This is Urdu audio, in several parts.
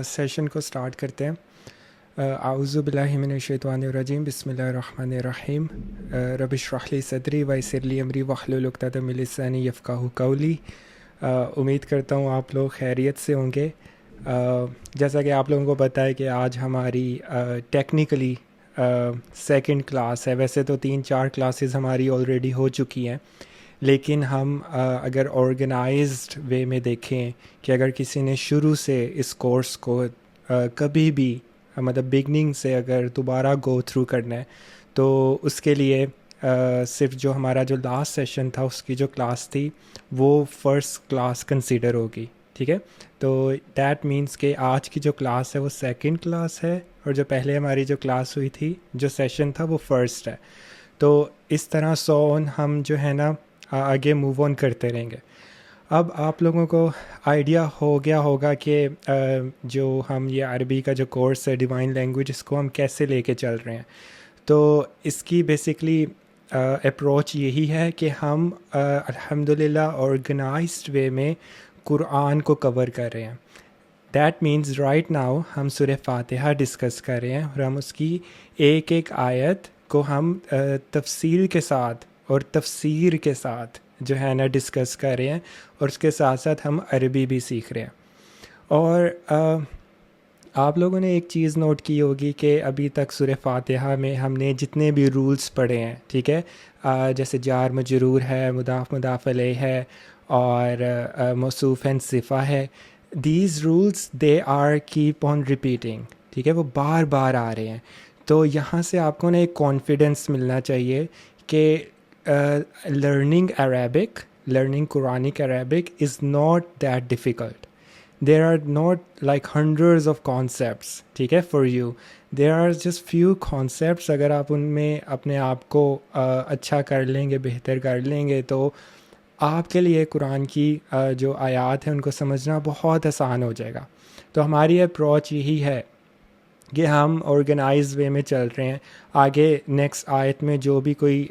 سیشن کو سٹارٹ کرتے ہیں. اعوذ باللہ من الشیطان الرجیم. بسم اللہ الرحمن الرحیم. رب اشرح لی صدری ویسر لی امری واحلل عقدۃ من لسانی یفقہوا قولی. امید کرتا ہوں آپ لوگ خیریت سے ہوں گے. جیسا کہ آپ لوگوں کو پتہ ہے کہ آج ہماری ٹیکنیکلی سیکنڈ کلاس ہے. ویسے تو 3-4 کلاسز ہماری آلریڈی ہو چکی ہیں، لیکن ہم اگر آرگنائزڈ وے میں دیکھیں کہ اگر کسی نے شروع سے اس کورس کو کبھی بھی مطلب بگننگ سے اگر دوبارہ گو تھرو کرنا ہے تو اس کے لیے صرف جو ہمارا جو لاسٹ سیشن تھا اس کی جو کلاس تھی وہ فرسٹ کلاس کنسیڈر ہوگی. ٹھیک ہے، تو دیٹ مینس کہ آج کی جو کلاس ہے وہ سیکنڈ کلاس ہے اور جو پہلے ہماری جو کلاس ہوئی تھی جو سیشن تھا وہ فرسٹ ہے. تو اس طرح ہم جو ہے نا آگے موو آن کرتے رہیں گے. اب آپ لوگوں کو آئیڈیا ہو گیا ہوگا کہ جو ہم یہ عربی کا جو کورس ہے ڈیوائن لینگویج، اس کو ہم کیسے لے کے چل رہے ہیں. تو اس کی بیسکلی اپروچ یہی ہے کہ ہم الحمدللہ آرگنائزڈ وے میں قرآن کو کور کر رہے ہیں. دیٹ مینز رائٹ ناؤ ہم سورہ فاتحہ ڈسکس کر رہے ہیں اور ہم اس کی ایک ایک آیت کو ہم تفصیل کے ساتھ اور تفسیر کے ساتھ جو ہے نا ڈسکس کر رہے ہیں، اور اس کے ساتھ ساتھ ہم عربی بھی سیکھ رہے ہیں. اور آپ لوگوں نے ایک چیز نوٹ کی ہوگی کہ ابھی تک سورہ فاتحہ میں ہم نے جتنے بھی رولز پڑھے ہیں، ٹھیک ہے، جیسے جار مجرور ہے، مضاف مضاف الیہ ہے اور موصوف اینڈ صفہ ہے، these rules they are keep on repeating. ٹھیک ہے، وہ بار بار آ رہے ہیں. تو یہاں سے آپ کو نا ایک کانفیڈنس ملنا چاہیے کہ learning Arabic, learning Quranic Arabic is not that difficult. There are not like hundreds of concepts, ٹھیک ہے، for you. There are just few concepts. اگر آپ ان میں اپنے آپ کو اچھا کر لیں گے، بہتر کر لیں گے، تو آپ کے لیے قرآن کی جو آیات ہیں ان کو سمجھنا بہت آسان ہو جائے گا. تو ہماری اپروچ یہی ہے کہ ہم آرگنائز وے میں چل رہے ہیں. آگے نیکسٹ آیت میں جو بھی کوئی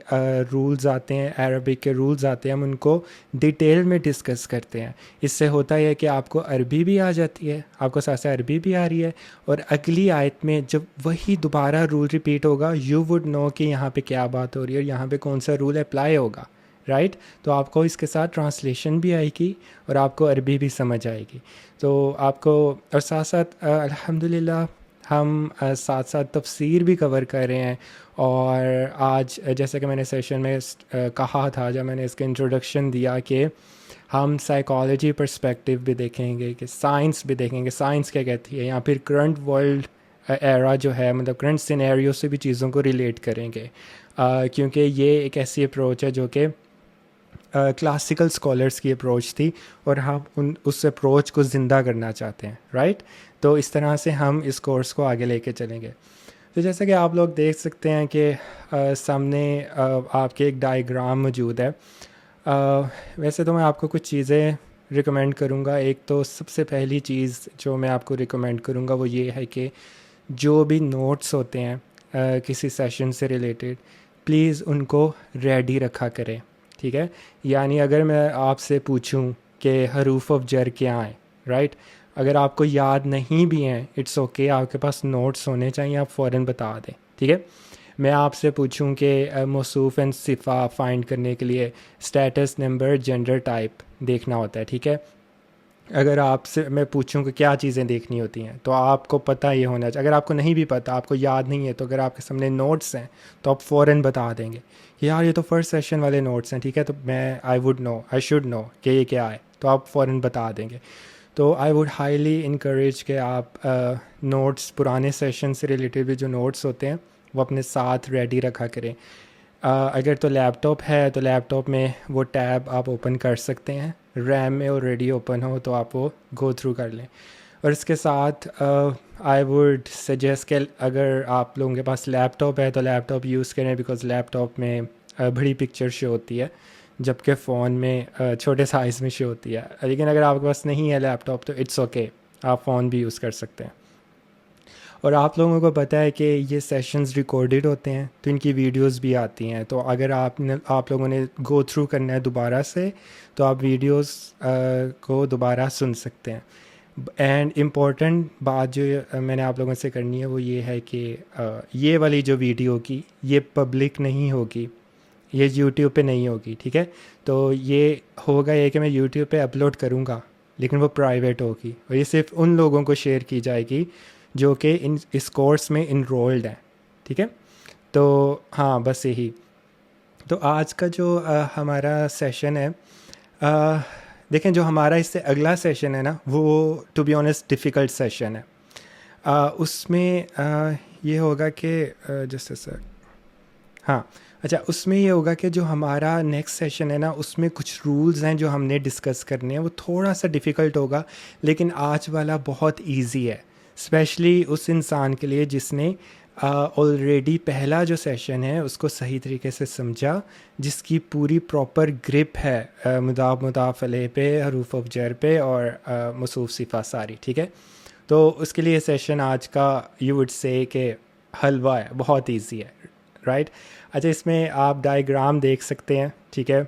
رولز آتے ہیں، عربک کے رولز آتے ہیں، ہم ان کو ڈیٹیل میں ڈسکس کرتے ہیں. اس سے ہوتا ہے کہ آپ کو عربی بھی آ جاتی ہے، آپ کو ساتھ ساتھ عربی بھی آ رہی ہے، اور اگلی آیت میں جب وہی دوبارہ رول ریپیٹ ہوگا یو وڈ نو کہ یہاں پہ کیا بات ہو رہی ہے اور یہاں پہ کون سا رول اپلائی ہوگا. رائٹ؟ تو آپ کو اس کے ساتھ ٹرانسلیشن بھی آئے گی اور آپ کو عربی بھی سمجھ آئے گی. تو آپ کو اور ساتھ ساتھ الحمدللہ ہم ساتھ ساتھ تفسیر بھی کور کر رہے ہیں. اور آج جیسا کہ میں نے سیشن میں کہا تھا جب میں نے اس کا انٹروڈکشن دیا کہ ہم سائیکالوجی پرسپیکٹیو بھی دیکھیں گے، کہ سائنس بھی دیکھیں گے، سائنس کیا کہتی ہے، یا پھر کرنٹ ورلڈ ایرا جو ہے، مطلب کرنٹ سینیریو سے بھی چیزوں کو ریلیٹ کریں گے. کیونکہ یہ ایک ایسی اپروچ ہے جو کہ کلاسیکل اسکالرس کی اپروچ تھی اور ہم اس اپروچ کو زندہ کرنا چاہتے ہیں. رائٹ؟ تو اس طرح سے ہم اس کورس کو آگے لے کے چلیں گے. تو جیسا کہ آپ لوگ دیکھ سکتے ہیں کہ سامنے آپ کے ایک ڈائیگرام موجود ہے. ویسے تو میں آپ کو کچھ چیزیں ریکمینڈ کروں گا. ایک تو سب سے پہلی چیز جو میں آپ کو ریکمینڈ کروں گا وہ یہ ہے کہ جو بھی نوٹس ہوتے ہیں کسی سیشن سے ریلیٹڈ، پلیز ان کو ریڈی رکھا کریں. ٹھیک ہے، یعنی اگر میں آپ سے پوچھوں کہ حروف آف جر کیا ہیں، رائٹ، اگر آپ کو یاد نہیں بھی ہیں اٹس اوکے، آپ کے پاس نوٹس ہونے چاہیے، آپ فوراً بتا دیں. ٹھیک ہے، میں آپ سے پوچھوں کہ موصوف اینڈ صفہ فائنڈ کرنے کے لیے اسٹیٹس، نمبر، جینڈر، ٹائپ دیکھنا ہوتا ہے. ٹھیک ہے، اگر آپ سے میں پوچھوں کہ کیا چیزیں دیکھنی ہوتی ہیں تو آپ کو پتہ یہ ہونا چاہیے. اگر آپ کو نہیں بھی پتہ، آپ کو یاد نہیں ہے، تو اگر آپ کے سامنے نوٹس ہیں تو آپ فوراً بتا دیں گے کہ یار یہ تو فرسٹ سیشن والے نوٹس ہیں. ٹھیک ہے، تو میں آئی شوڈ نو کہ یہ کیا ہے، تو آپ فوراً بتا دیں گے. تو آئی ووڈ ہائیلی انکریج کہ آپ نوٹس پرانے سیشن سے ریلیٹڈ بھی جو نوٹس ہوتے ہیں وہ اپنے ساتھ ریڈی رکھا کریں. اگر تو لیپ ٹاپ ہے تو لیپ ٹاپ میں وہ ٹیب آپ اوپن کر سکتے ہیں، ریم میں آلریڈی اوپن ہو تو آپ وہ گو تھرو کر لیں. اور اس کے ساتھ آئی ووڈ سجیسٹ کہ اگر آپ لوگوں کے پاس لیپ ٹاپ ہے تو لیپ ٹاپ یوز کریں، بیکاز لیپ ٹاپ میں بڑی پکچر شو ہوتی ہے جبکہ فون میں چھوٹے سائز میں شو ہوتی ہے. لیکن اگر آپ کے پاس نہیں ہے لیپ ٹاپ تو اٹس اوکے، آپ فون بھی یوز کر سکتے ہیں. اور آپ لوگوں کو پتہ ہے کہ یہ سیشنز ریکارڈڈ ہوتے ہیں تو ان کی ویڈیوز بھی آتی ہیں. تو اگر آپ لوگوں نے گو تھرو کرنا ہے دوبارہ سے تو آپ ویڈیوز کو دوبارہ سن سکتے ہیں. اینڈ امپورٹنٹ بات جو میں نے آپ لوگوں سے کرنی ہے وہ یہ ہے کہ یہ والی جو ویڈیو کی یہ پبلک نہیں ہوگی، یہ یوٹیوب پہ نہیں ہوگی، ٹھیک ہے؟ تو یہ ہوگا یہ کہ میں یوٹیوب پہ اپلوڈ کروں گا لیکن وہ پرائیویٹ ہوگی، اور یہ صرف ان لوگوں کو شیئر کی جائے گی جو کہ اس کورس میں انرولڈ ہیں، ٹھیک ہے؟ تو ہاں بس یہی. تو آج کا جو ہمارا سیشن ہے، دیکھیں جو ہمارا اس سے اگلا سیشن ہے نا وہ to be honest difficult session ہے. اس میں یہ ہوگا کہ جیسے سر ہاں اچھا اس میں یہ ہوگا کہ جو ہمارا نیکسٹ سیشن ہے نا اس میں کچھ رولز ہیں جو ہم نے ڈسکس کرنے ہیں، وہ تھوڑا سا ڈیفیکلٹ ہوگا، لیکن آج والا بہت ایزی ہے، اسپیشلی اس انسان کے لیے جس نے آلریڈی پہلا جو سیشن ہے اس کو صحیح طریقے سے سمجھا، جس کی پوری پراپر گرپ ہے مضاف مضاف علیہ پہ، حروف آف جر پہ، اور موصوف صفہ ساری، ٹھیک ہے؟ تو اس کے لیے سیشن آج کا یو وڈ سے کہ حلوہ ہے، بہت ایزی ہے، رائٹ؟ اچھا اس میں آپ ڈائیگرام دیکھ سکتے ہیں، ٹھیک ہے؟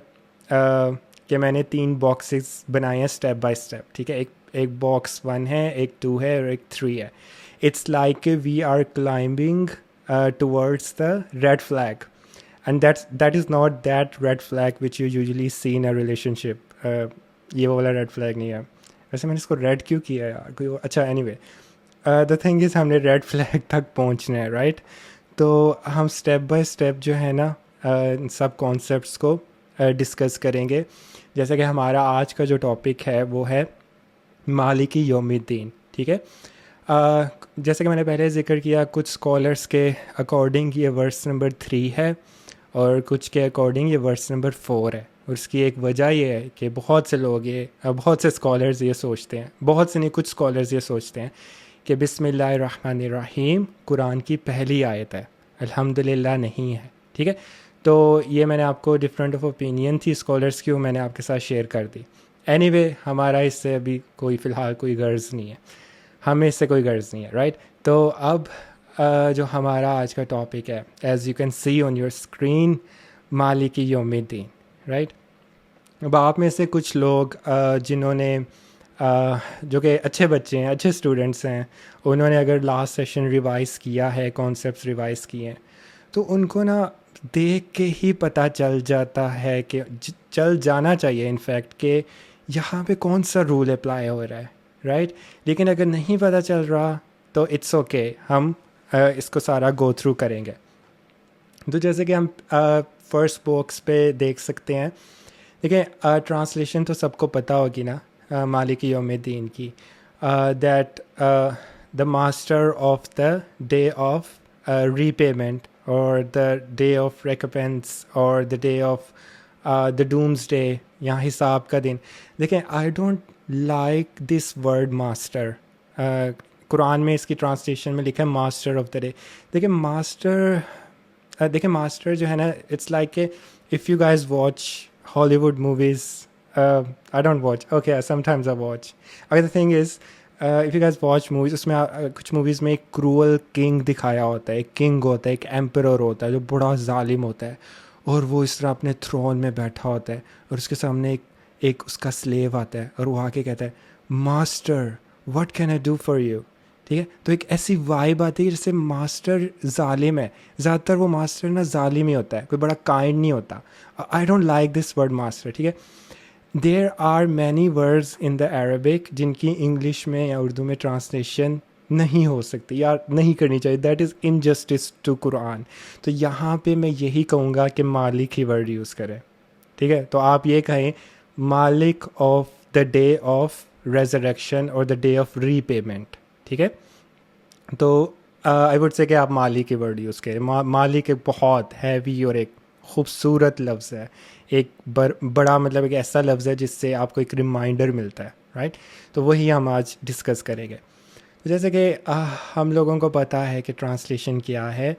کہ میں نے 3 باکسز بنائے ہیں اسٹیپ بائی اسٹیپ، ٹھیک ہے؟ ایک باکس 1 ہے، ایک 2 ہے، اور ایک 3 ہے. It's like we are climbing towards the red flag, and that is not that red flag which you usually see in a relationship. یہ والا ریڈ فلیگ نہیں ہے. ویسے میں نے اس کو ریڈ کیوں کیا ہے یار، کوئی اچھا اینی وے دا تھنگ از ہم نے ریڈ فلیگ تک پہنچنا ہے، رائٹ؟ تو ہم اسٹیپ بائی اسٹیپ جو ہے نا ان سب کانسیپٹس کو ڈسکس کریں گے. جیسا کہ ہمارا آج کا جو ٹاپک ہے وہ ہے مالک یوم الدین، ٹھیک ہے؟ جیسے کہ میں نے پہلے ذکر کیا، کچھ اسکالرس کے اکارڈنگ یہ ورس نمبر 3 ہے، اور کچھ کے اکارڈنگ یہ ورس نمبر 4 ہے. اور اس کی ایک وجہ یہ ہے کہ بہت سے لوگ بہت سے اسکالرز یہ سوچتے ہیں، بہت سے نہیں کچھ اسکالرز یہ سوچتے ہیں کہ بسم اللہ الرحمن الرحیم قرآن کی پہلی آیت ہے، الحمدللہ نہیں ہے، ٹھیک ہے؟ تو یہ میں نے آپ کو ڈفرینٹ آف اوپینین تھی اسکالرس کی، وہ میں نے آپ کے ساتھ شیئر کر دی. اینی وے ہمارا اس سے ابھی کوئی فی الحال کوئی غرض نہیں ہے، ہمیں اس سے کوئی غرض نہیں ہے، رائٹ؟ تو اب جو ہمارا آج کا ٹاپک ہے، as you can see on your screen, مالک یوم الدین، رائٹ؟ اب آپ میں سے کچھ لوگ جنہوں نے جو کہ اچھے بچے ہیں، اچھے اسٹوڈنٹس ہیں، انہوں نے اگر لاسٹ سیشن ریوائز کیا ہے، کانسیپٹس ریوائز کیے ہیں، تو ان کو نا دیکھ کے ہی پتہ چل جاتا ہے کہ چل جانا چاہیے انفیکٹ کہ یہاں پہ کون سا رول اپلائی ہو رہا ہے، رائٹ؟ لیکن اگر نہیں پتہ چل رہا تو اٹس اوکے، ہم اس کو سارا گو تھرو کریں گے. تو جیسے کہ ہم فرسٹ باکس پہ دیکھ سکتے ہیں، دیکھیں ٹرانسلیشن تو سب کو پتہ ہوگی نا مالک یوم الدین کی، that the master of the day of repayment, اور دا ڈے آف ریکمپینس، اور the day of the doomsday, یا حساب کا دن. دیکھیں I don't like this word master. Quran میں اس کی ٹرانسلیشن میں لکھا ہے ماسٹر آف دا ڈے. دیکھیں ماسٹر جو ہے نا، اٹس لائک کہ if you guys watch Hollywood movies, I don't watch, okay sometimes I watch. اگر the thing is if you guys watch movies, اس میں کچھ موویز میں ایک کرول کنگ دکھایا ہوتا ہے، ایک کنگ ہوتا ہے، ایک ایمپرر ہوتا ہے جو بڑا ظالم ہوتا ہے، اور وہ اس طرح اپنے تھرون میں بیٹھا ہوتا ہے، اور اس کے سامنے ایک اس کا سلیو آتا ہے، اور وہ آ کے کہتا ہے master what can I do for you, ٹھیک ہے؟ تو ایک ایسی وائب آتی ہے جیسے ماسٹر ظالم ہے. زیادہ تر وہ ماسٹر نا ظالم ہی ہوتا ہے، کوئی بڑا کائنڈ نہیں ہوتا. I don't like this word master, ٹھیک ہے؟ There are many words in the Arabic جن کی انگلش میں یا اردو میں ٹرانسلیشن نہیں ہو سکتی یا نہیں کرنی چاہیے. دیٹ از انجسٹس ٹو قرآن. تو یہاں پہ میں یہی کہوں گا کہ مالک ہی ورڈ یوز کریں، ٹھیک ہے؟ تو آپ یہ کہیں مالک of the day of resurrection اور the day of repayment, ٹھیک ہے؟ تو آئی وڈ سے کہ آپ مالک کی ورڈ یوز کریں. مالک ایک بہت ہیوی اور ایک خوبصورت لفظ ہے، ایک بڑا مطلب ایک ایسا لفظ ہے جس سے آپ کو ایک ریمائنڈر ملتا ہے، رائٹ؟ تو وہی ہم آج ڈسکس کریں گے. جیسے کہ ہم لوگوں کو پتہ ہے کہ ٹرانسلیشن کیا ہے،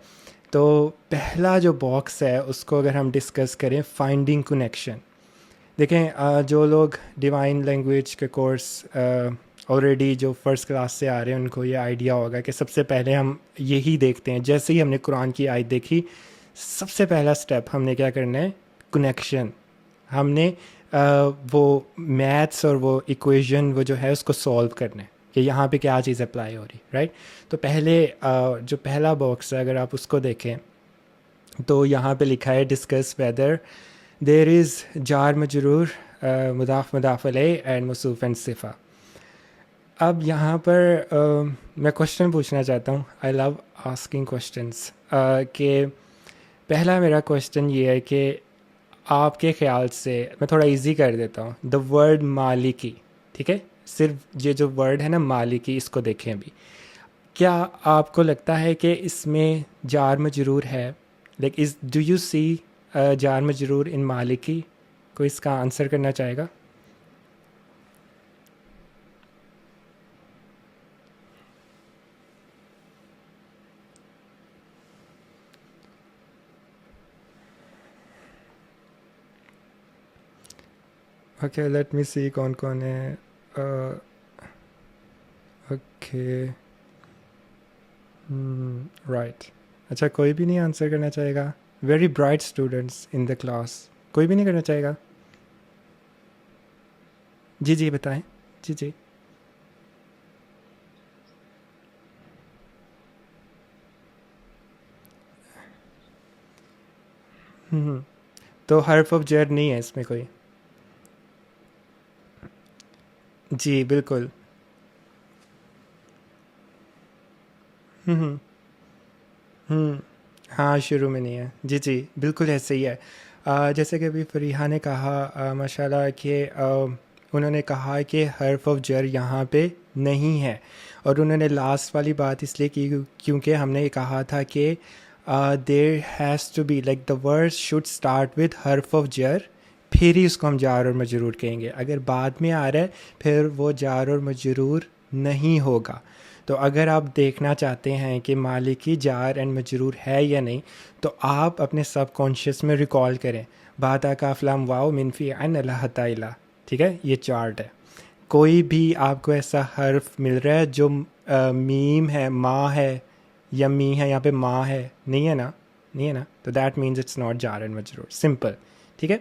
تو پہلا جو باکس ہے اس کو اگر ہم ڈسکس کریں، فائنڈنگ کنیکشن. دیکھیں جو لوگ ڈیوائن لینگویج کے کورس آلریڈی جو فرسٹ کلاس سے آ رہے ہیں ان کو یہ آئیڈیا ہوگا کہ سب سے پہلے ہم یہی دیکھتے ہیں. جیسے ہی ہم نے قرآن کی آیت دیکھی، سب سے پہلا سٹیپ ہم نے کیا کرنا ہے؟ کنیکشن. ہم نے وہ میتھس اور وہ ایکویژن وہ جو ہے اس کو سولو کرنا ہے، کہ یہاں پہ کیا چیز اپلائی ہو رہی، رائٹ. تو پہلے جو پہلا باکس ہے اگر آپ اس کو دیکھیں تو یہاں پہ لکھا ہے ڈسکس ویدر دیر از جار مجرور مضاف مضاف علیہ اینڈ موصوف اینڈ صفہ. اب یہاں پر میں کوشچن پوچھنا چاہتا ہوں. آئی لو آسکنگ کوشچنس. کہ پہلا میرا کوشچن یہ ہے کہ آپ کے خیال سے میں تھوڑا ایزی کر دیتا ہوں. دا ورڈ مالکی، ٹھیک ہے، صرف یہ جو ورڈ ہے نا مالکی، اس کو دیکھیں ابھی. کیا آپ کو لگتا ہے کہ اس میں جار مجرور ہے؟ لائک از ڈو یو سی جار مجرور ان مالکی؟ کوئی اس کا آنسر کرنا چاہے گا؟ اوکے لیٹ می سی کون کون ہے. Okay right. اچھا کوئی بھی نہیں آنسر کرنا چاہے گا؟ Very bright students in the class. کوئی بھی نہیں کرنا چاہے گا؟ جی جی بتائیں. جی جی. تو حرف آف جر نہیں ہے اس میں کوئی؟ جی بالکل. ہاں شروع میں نہیں ہے. جی جی بالکل ایسے ہی ہے. جیسے کہ ابھی فریحہ نے کہا ماشاء اللہ کہ انہوں نے کہا کہ حرف آف جر یہاں پہ نہیں ہے، اور انہوں نے لاسٹ والی بات اس لیے کی کیونکہ ہم نے کہا تھا کہ there has to be like the word should start with حرف آف جر، پھر ہی اس کو ہم جار اور مجرور کہیں گے. اگر بعد میں آ رہا ہے پھر وہ جار اور مجرور نہیں ہوگا. تو اگر آپ دیکھنا چاہتے ہیں کہ مالکی جار اینڈ مجرور ہے یا نہیں، تو آپ اپنے سب کانشیس میں ریکال کریں باتا کا فلام واؤ منفی ان اللہ تعالیٰ. ٹھیک ہے، یہ چارٹ ہے. کوئی بھی آپ کو ایسا حرف مل رہا ہے جو میم ہے، ماں ہے یا می ہے، یہاں پہ ماں ہے، نہیں ہے نا، نہیں ہے نا، تو دیٹ مینز اٹس ناٹ جار اینڈ مجرور. سمپل. ٹھیک ہے.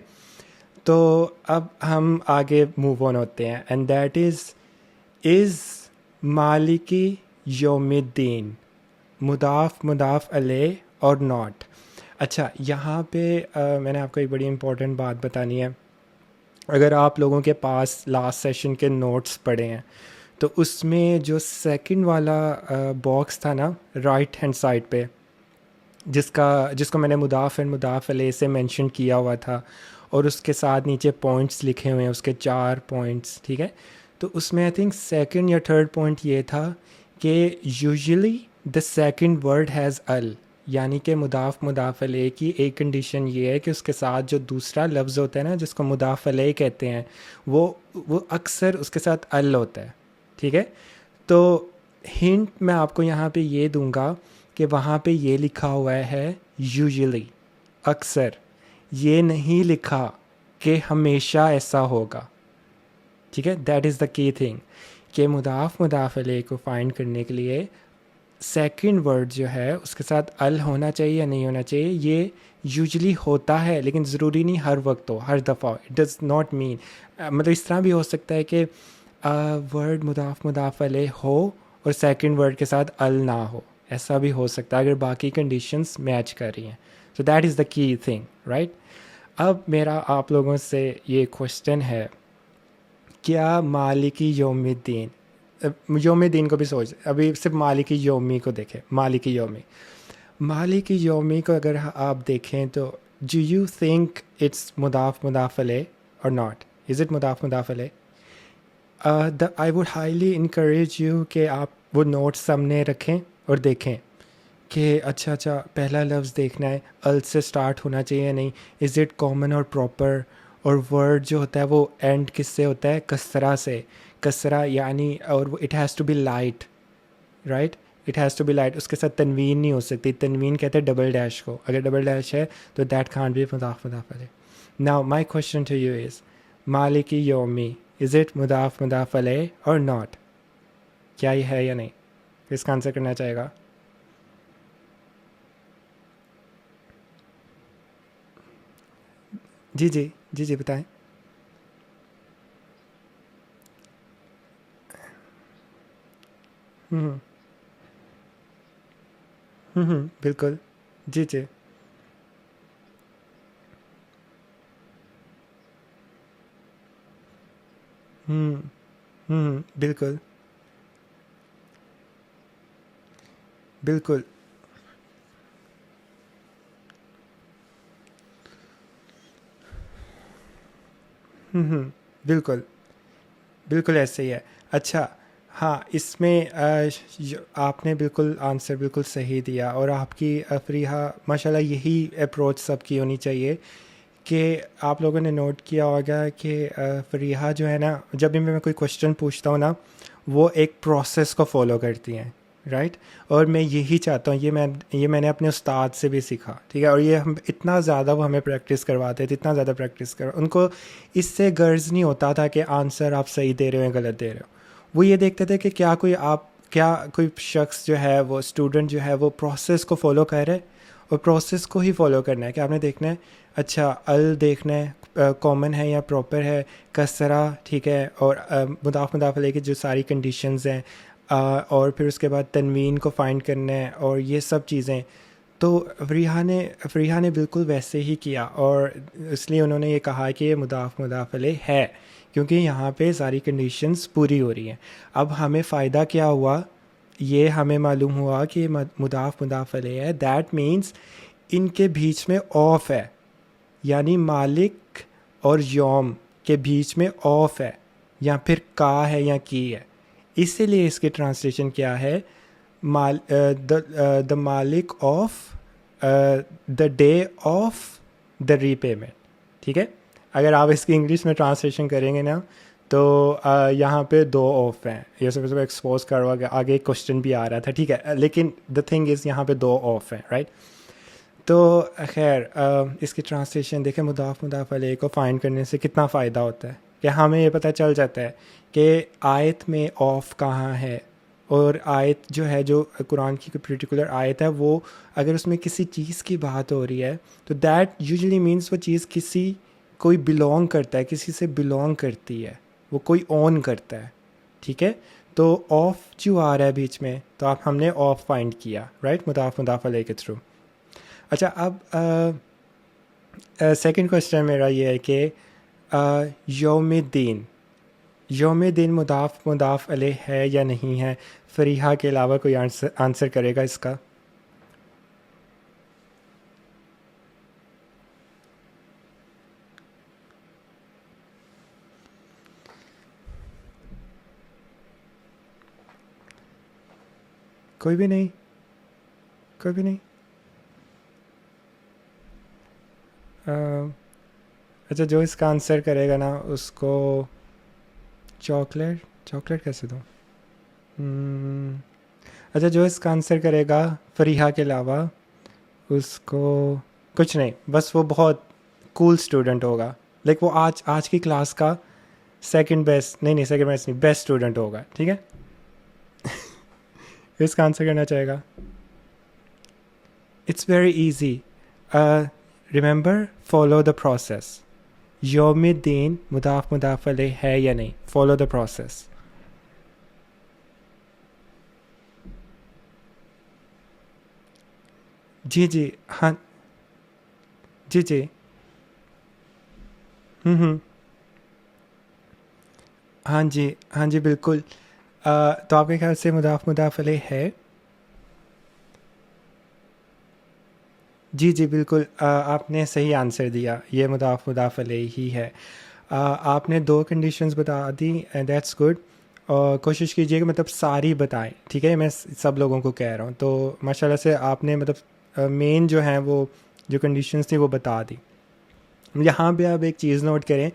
تو اب ہم آگے موو آن ہوتے ہیں، اینڈ دیٹ از مالکی یوم الدین مضاف مضاف علیہ اور ناٹ. اچھا یہاں پہ میں نے آپ کو ایک بڑی امپورٹنٹ بات بتانی ہے. اگر آپ لوگوں کے پاس لاسٹ سیشن کے نوٹس پڑے ہیں تو اس میں جو سیکنڈ والا باکس تھا نا رائٹ ہینڈ سائڈ پہ، جس کو میں نے مضاف اینڈ مضاف علیہ سے مینشن کیا ہوا تھا، اور اس کے ساتھ نیچے پوائنٹس لکھے ہوئے ہیں، اس کے 4 پوائنٹس. ٹھیک ہے. تو اس میں آئی تھنک سیکنڈ یا تھرڈ پوائنٹ یہ تھا کہ usually the second word has ال، یعنی کہ مضاف مضاف علیہ کی ایک کنڈیشن یہ ہے کہ اس کے ساتھ جو دوسرا لفظ ہوتا ہے نا جس کو مضاف علیہ کہتے ہیں، وہ اکثر اس کے ساتھ ال ہوتا ہے. ٹھیک ہے. تو ہنٹ میں آپ کو یہاں پہ یہ دوں گا کہ وہاں پہ یہ لکھا ہوا ہے یوزلی، اکثر. یہ نہیں لکھا کہ ہمیشہ ایسا ہوگا. ٹھیک ہے. دیٹ از دا کی تھنگ کہ مضاف مضاف علیہ کو فائنڈ کرنے کے لیے سیکنڈ ورڈ جو ہے اس کے ساتھ ال ہونا چاہیے یا نہیں ہونا چاہیے. یہ یوزلی ہوتا ہے لیکن ضروری نہیں ہر وقت ہو، ہر دفعہ. اٹ ڈز ناٹ مین، مطلب اس طرح بھی ہو سکتا ہے کہ ورڈ مضاف مضاف علیہ ہو اور سیکنڈ ورڈ کے ساتھ ال نہ ہو. ایسا بھی ہو سکتا ہے اگر باقی کنڈیشنز میچ کر رہی ہیں. سو دیٹ از دا کی تھنگ، رائٹ. اب میرا آپ لوگوں سے یہ کوشچن ہے، کیا مالکی یوم الدین، یوم الدین کو بھی سوچ، ابھی صرف مالکی یومی کو دیکھیں. مالکی یومی کو اگر آپ دیکھیں تو ڈو یو تھنک اٹس مضاف مضاف علیہ اور ناٹ؟ از اٹ مضاف مضاف علیہ؟ I would highly encourage you کہ آپ وہ نوٹس سامنے رکھیں اور دیکھیں کہ اچھا پہلا لفظ دیکھنا ہے ال سے سٹارٹ ہونا چاہیے یا نہیں. از اٹ کامن اور پراپر؟ اور ورڈ جو ہوتا ہے وہ اینڈ کس سے ہوتا ہے؟ کسرہ سے. کسرہ یعنی، اور it has to be light, right. It has to be light. اس کے ساتھ تنوین نہیں ہو سکتی. تنوین کہتے ہیں ڈبل ڈیش کو. اگر ڈبل ڈیش ہے تو دیٹ کانٹ بی مضاف مضاف علیہ. Now my question to you is مالکی یومی، از اٹ مضاف مضاف علیہ اور ناٹ؟ کیا یہ ہے یا نہیں؟ اس کا آنسر کرنا چاہے گا؟ جی جی جی جی بتائیں. بالکل. جی جی. بالکل بالکل. بالکل بالکل ایسے ہی ہے. اچھا ہاں اس میں آپ نے بالکل آنسر بالکل صحیح دیا, اور آپ کی فریحہ ماشاء اللہ یہی اپروچ سب کی ہونی چاہیے کہ آپ لوگوں نے نوٹ کیا ہوگا کہ فریحہ جو ہے نا, جب بھی میں کوئی کوشچن پوچھتا ہوں نا, وہ ایک پروسیس کو فالو کرتی ہیں, رائٹ. اور میں یہی چاہتا ہوں, یہ میں نے اپنے استاد سے بھی سیکھا, ٹھیک ہے. اور یہ ہم اتنا زیادہ وہ ہمیں پریکٹس کرواتے تھے, اتنا زیادہ پریکٹس ان کو اس سے غرض نہیں ہوتا تھا کہ آنسر آپ صحیح دے رہے ہو یا غلط دے رہے ہو. وہ یہ دیکھتے تھے کہ کیا کوئی شخص جو ہے, وہ اسٹوڈنٹ جو ہے, وہ پروسیس کو فالو کر رہے, اور پروسیس کو ہی فالو کرنا ہے. کہ آپ نے دیکھنا ہے, اچھا ال دیکھنا ہے کامن ہے یا پراپر ہے, کسرہ ٹھیک ہے, اور مضاف مضاف علیہ کی جو ساری کنڈیشنز ہیں, اور پھر اس کے بعد تنوین کو فائنڈ کرنا ہے, اور یہ سب چیزیں. تو فریحہ نے بالکل ویسے ہی کیا, اور اس لیے انہوں نے یہ کہا کہ یہ مضاف مضاف علیہ ہے, کیونکہ یہاں پہ ساری کنڈیشنز پوری ہو رہی ہیں. اب ہمیں فائدہ کیا ہوا, یہ ہمیں معلوم ہوا کہ مضاف مضاف علیہ ہے. دیٹ مینس ان کے بیچ میں آف ہے, یعنی مالک اور یوم کے بیچ میں آف ہے, یا پھر کا ہے یا کی ہے. اسی لیے اس کی ٹرانسلیشن کیا ہے, دا مالک of the day of the repayment, ٹھیک ہے. اگر آپ اس کی انگلش میں ٹرانسلیشن کریں گے نا, تو یہاں پہ دو آف ہیں. یہ سب ایکسپوز کروا کے آگے ایک کوشچن بھی آ رہا تھا, ٹھیک ہے, لیکن دا تھنگ از یہاں پہ دو آف ہیں, رائٹ. تو خیر اس کی ٹرانسلیشن دیکھیں, مضاف مضاف علیہ کو فائنڈ کرنے سے کتنا فائدہ ہوتا ہے کہ ہمیں یہ پتہ چل جاتا ہے کہ آیت میں آف کہاں ہے. اور آیت جو ہے, جو قرآن کی کوئی پرٹیکولر آیت ہے, وہ اگر اس میں کسی چیز کی بات ہو رہی ہے, تو دیٹ یوزلی مینس وہ چیز کوئی بلونگ کرتا ہے, کسی سے بلونگ کرتی ہے, وہ کوئی اون کرتا ہے, ٹھیک ہے. تو آف جو آ رہا ہے بیچ میں, تو ہم نے آف فائنڈ کیا, رائٹ, مضاف مضاف علیہ کے تھرو. اچھا اب سیکنڈ کوشچن میرا یہ ہے کہ یوم دین مضاف مضاف علیہ ہے یا نہیں ہے. فریحہ کے علاوہ کوئی آنسر کرے گا اس کا؟ کوئی بھی نہیں. اچھا جو اس کا آنسر کرے گا نا, اس کو چاکلیٹ کیسے دوں؟ اچھا جو اس کا آنسر کرے گا فریحہ کے علاوہ, اس کو کچھ نہیں, بس وہ بہت کول اسٹوڈنٹ ہوگا. لائک وہ آج کی کلاس کا سیکنڈ بیسٹ نہیں, بیسٹ اسٹوڈنٹ ہوگا, ٹھیک ہے. اس کا آنسر کرنا چاہے گا. It's very easy. Remember, follow the process. یوم دین مضاف مضاف علیہ ہے یا نہیں, فالو دا پروسیس. جی ہاں جی ہاں جی بالکل. تو آپ کے خیال سے مضاف مضاف علیہ ہے؟ جی بالکل, آپ نے صحیح آنسر دیا, یہ مضاف مضاف علیہ ہی ہے. آپ نے دو کنڈیشنز بتا دی, دیٹس گڈ. اور کوشش کیجیے کہ مطلب ساری بتائیں, ٹھیک ہے, میں سب لوگوں کو کہہ رہا ہوں. تو ماشاء اللہ سے آپ نے مطلب مین جو ہیں وہ جو کنڈیشنز تھیں وہ بتا دی. یہاں پہ آپ ایک چیز نوٹ کریں,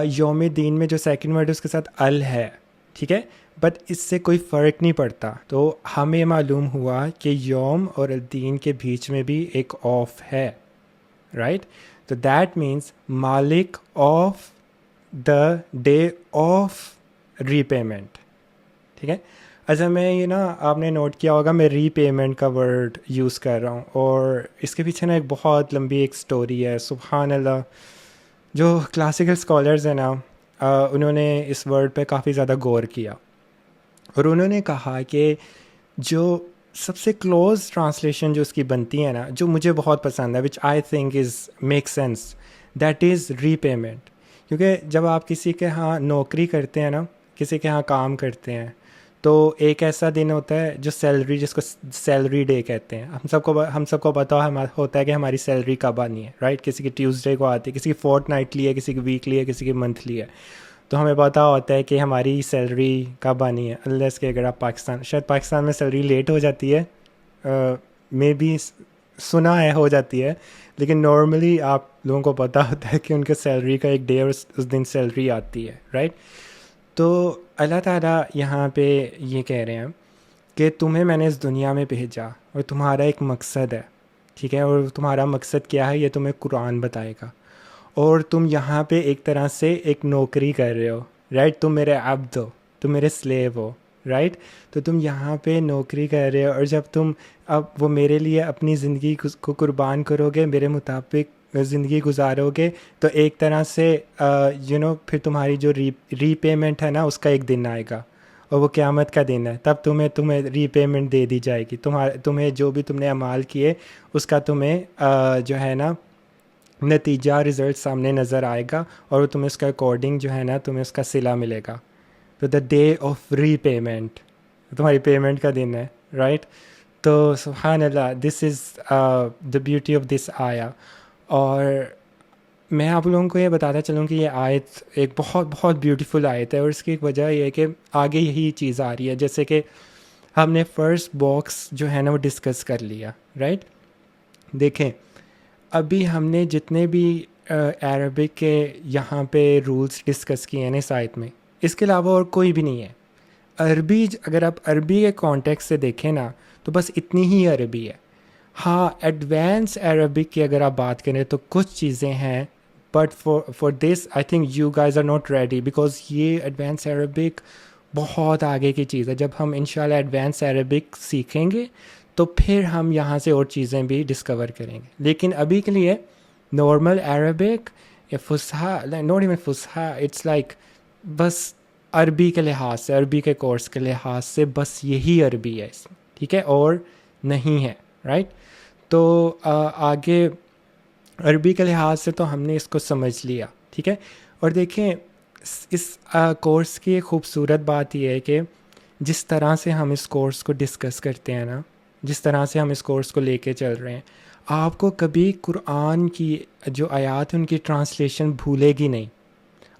یوم دین میں جو سیکنڈ ورڈ ہے اس کے ساتھ ال ہے, ٹھیک ہے, بٹ اس سے کوئی فرق نہیں پڑتا. تو ہمیں معلوم ہوا کہ یوم اور الدین کے بیچ میں بھی ایک آف ہے, رائٹ. تو دیٹ مینس مالک of the day of repayment, ٹھیک ہے. اچھا میں یہ نا, آپ نے نوٹ کیا ہوگا میں ری پیمنٹ کا ورڈ یوز کر رہا ہوں, اور اس کے پیچھے نا ایک بہت لمبی ایک سٹوری ہے. سبحان اللہ, جو کلاسیکل اسکالرز ہیں نا, انہوں نے اس ورڈ پہ کافی زیادہ غور کیا. اور انہوں نے کہا کہ جو سب سے کلوز ٹرانسلیشن جو اس کی بنتی ہے نا، جو مجھے بہت پسند ہے، which I think is make sense, that is repayment. کیونکہ جب آپ کسی کے ہاں نوکری کرتے ہیں نا، کسی کے ہاں کام کرتے ہیں، تو ایک ایسا دن ہوتا ہے جو سیلری، جس کو سیلری ڈے کہتے ہیں. ہم سب کو پتہ ہوتا ہے کہ ہماری سیلری کب آنی ہے، رائٹ؟ کسی کی ٹیوزڈے کو آتی ہے، کسی کی فورتھ نائٹلی ہے، کسی کی ویکلی ہے، کسی کی منتھلی ہے. تو ہمیں پتہ ہوتا ہے کہ ہماری سیلری کب آنی ہے. انلیس کہ اگر آپ پاکستان میں سیلری لیٹ ہو جاتی ہے، مے بی سنا ہے ہو جاتی ہے، لیکن نارملی آپ لوگوں کو پتہ ہوتا ہے کہ ان کے سیلری کا ایک ڈے اور اس دن سیلری آتی ہے، رائٹ؟ تو اللہ تعالیٰ یہاں پہ یہ کہہ رہے ہیں کہ تمہیں میں نے اس دنیا میں بھیجا اور تمہارا ایک مقصد ہے، ٹھیک ہے؟ اور تمہارا مقصد کیا ہے یہ تمہیں قرآن بتائے گا. اور تم یہاں پہ ایک طرح سے ایک نوکری کر رہے ہو، رائٹ؟ تم میرے عبد ہو، تم میرے سلیو ہو، رائٹ؟ تو تم یہاں پہ نوکری کر رہے ہو، اور جب تم اب وہ میرے لیے اپنی زندگی کو قربان کرو گے، میرے مطابق زندگی گزارو گے، تو ایک طرح سے پھر تمہاری جو ری پیمنٹ ہے نا، اس کا ایک دن آئے گا، اور وہ قیامت کا دن ہے. تب تمہیں ری پیمنٹ دے دی جائے گی. تمہیں جو بھی تم نے اعمال کیے اس کا تمہیں جو ہے نا نتیجہ، رزلٹ سامنے نظر آئے گا، اور تمہیں اس کا اکارڈنگ جو ہے نا تمہیں اس کا صلہ ملے گا. تو the day of repayment, تمہاری پیمنٹ کا دن ہے، رائٹ؟ تو سبحان اللہ، this is the beauty of this آیا. اور میں آپ لوگوں کو یہ بتاتا چلوں کہ یہ آیت ایک بہت بہت بیوٹیفل آیت ہے، اور اس کی ایک وجہ یہ ہے کہ آگے یہی چیز آ رہی ہے. جیسے کہ ہم نے فرسٹ باکس جو ہے نا وہ ڈسکس کر لیا، رائٹ؟ دیکھیں ابھی ہم نے جتنے بھی عربک کے یہاں پہ رولز ڈسکس کیے ہیں اس آیت میں، اس کے علاوہ اور کوئی بھی نہیں ہے. عربی اگر آپ عربی کے کانٹیکس سے دیکھیں نا تو بس اتنی ہی عربی ہے. ہاں ایڈوانس عربک کی اگر آپ بات کریں تو کچھ چیزیں ہیں، but for this I think you guys are not ready, because یہ ایڈوانس عربک بہت آگے کی چیز ہے. جب ہم انشاءاللہ ایڈوانس عربک سیکھیں گے تو پھر ہم یہاں سے اور چیزیں بھی ڈسکور کریں گے. لیکن ابھی کے لیے نارمل عربک یا فصحیٰ، ناٹ ایون فصحیٰ، اٹس لائک بس عربی کے لحاظ سے، عربی کے کورس کے لحاظ سے بس یہی عربی ہے اس میں، ٹھیک ہے؟ اور نہیں ہے، رائٹ؟ تو آگے عربی کے لحاظ سے تو ہم نے اس کو سمجھ لیا، ٹھیک ہے؟ اور دیکھیں اس کورس کی ایک خوبصورت بات یہ ہے کہ جس طرح سے ہم اس کورس کو ڈسکس کرتے ہیں نا، جس طرح سے ہم اس کورس کو لے کے چل رہے ہیں، آپ کو کبھی قرآن کی جو آیات ہیں ان کی ٹرانسلیشن بھولے گی نہیں،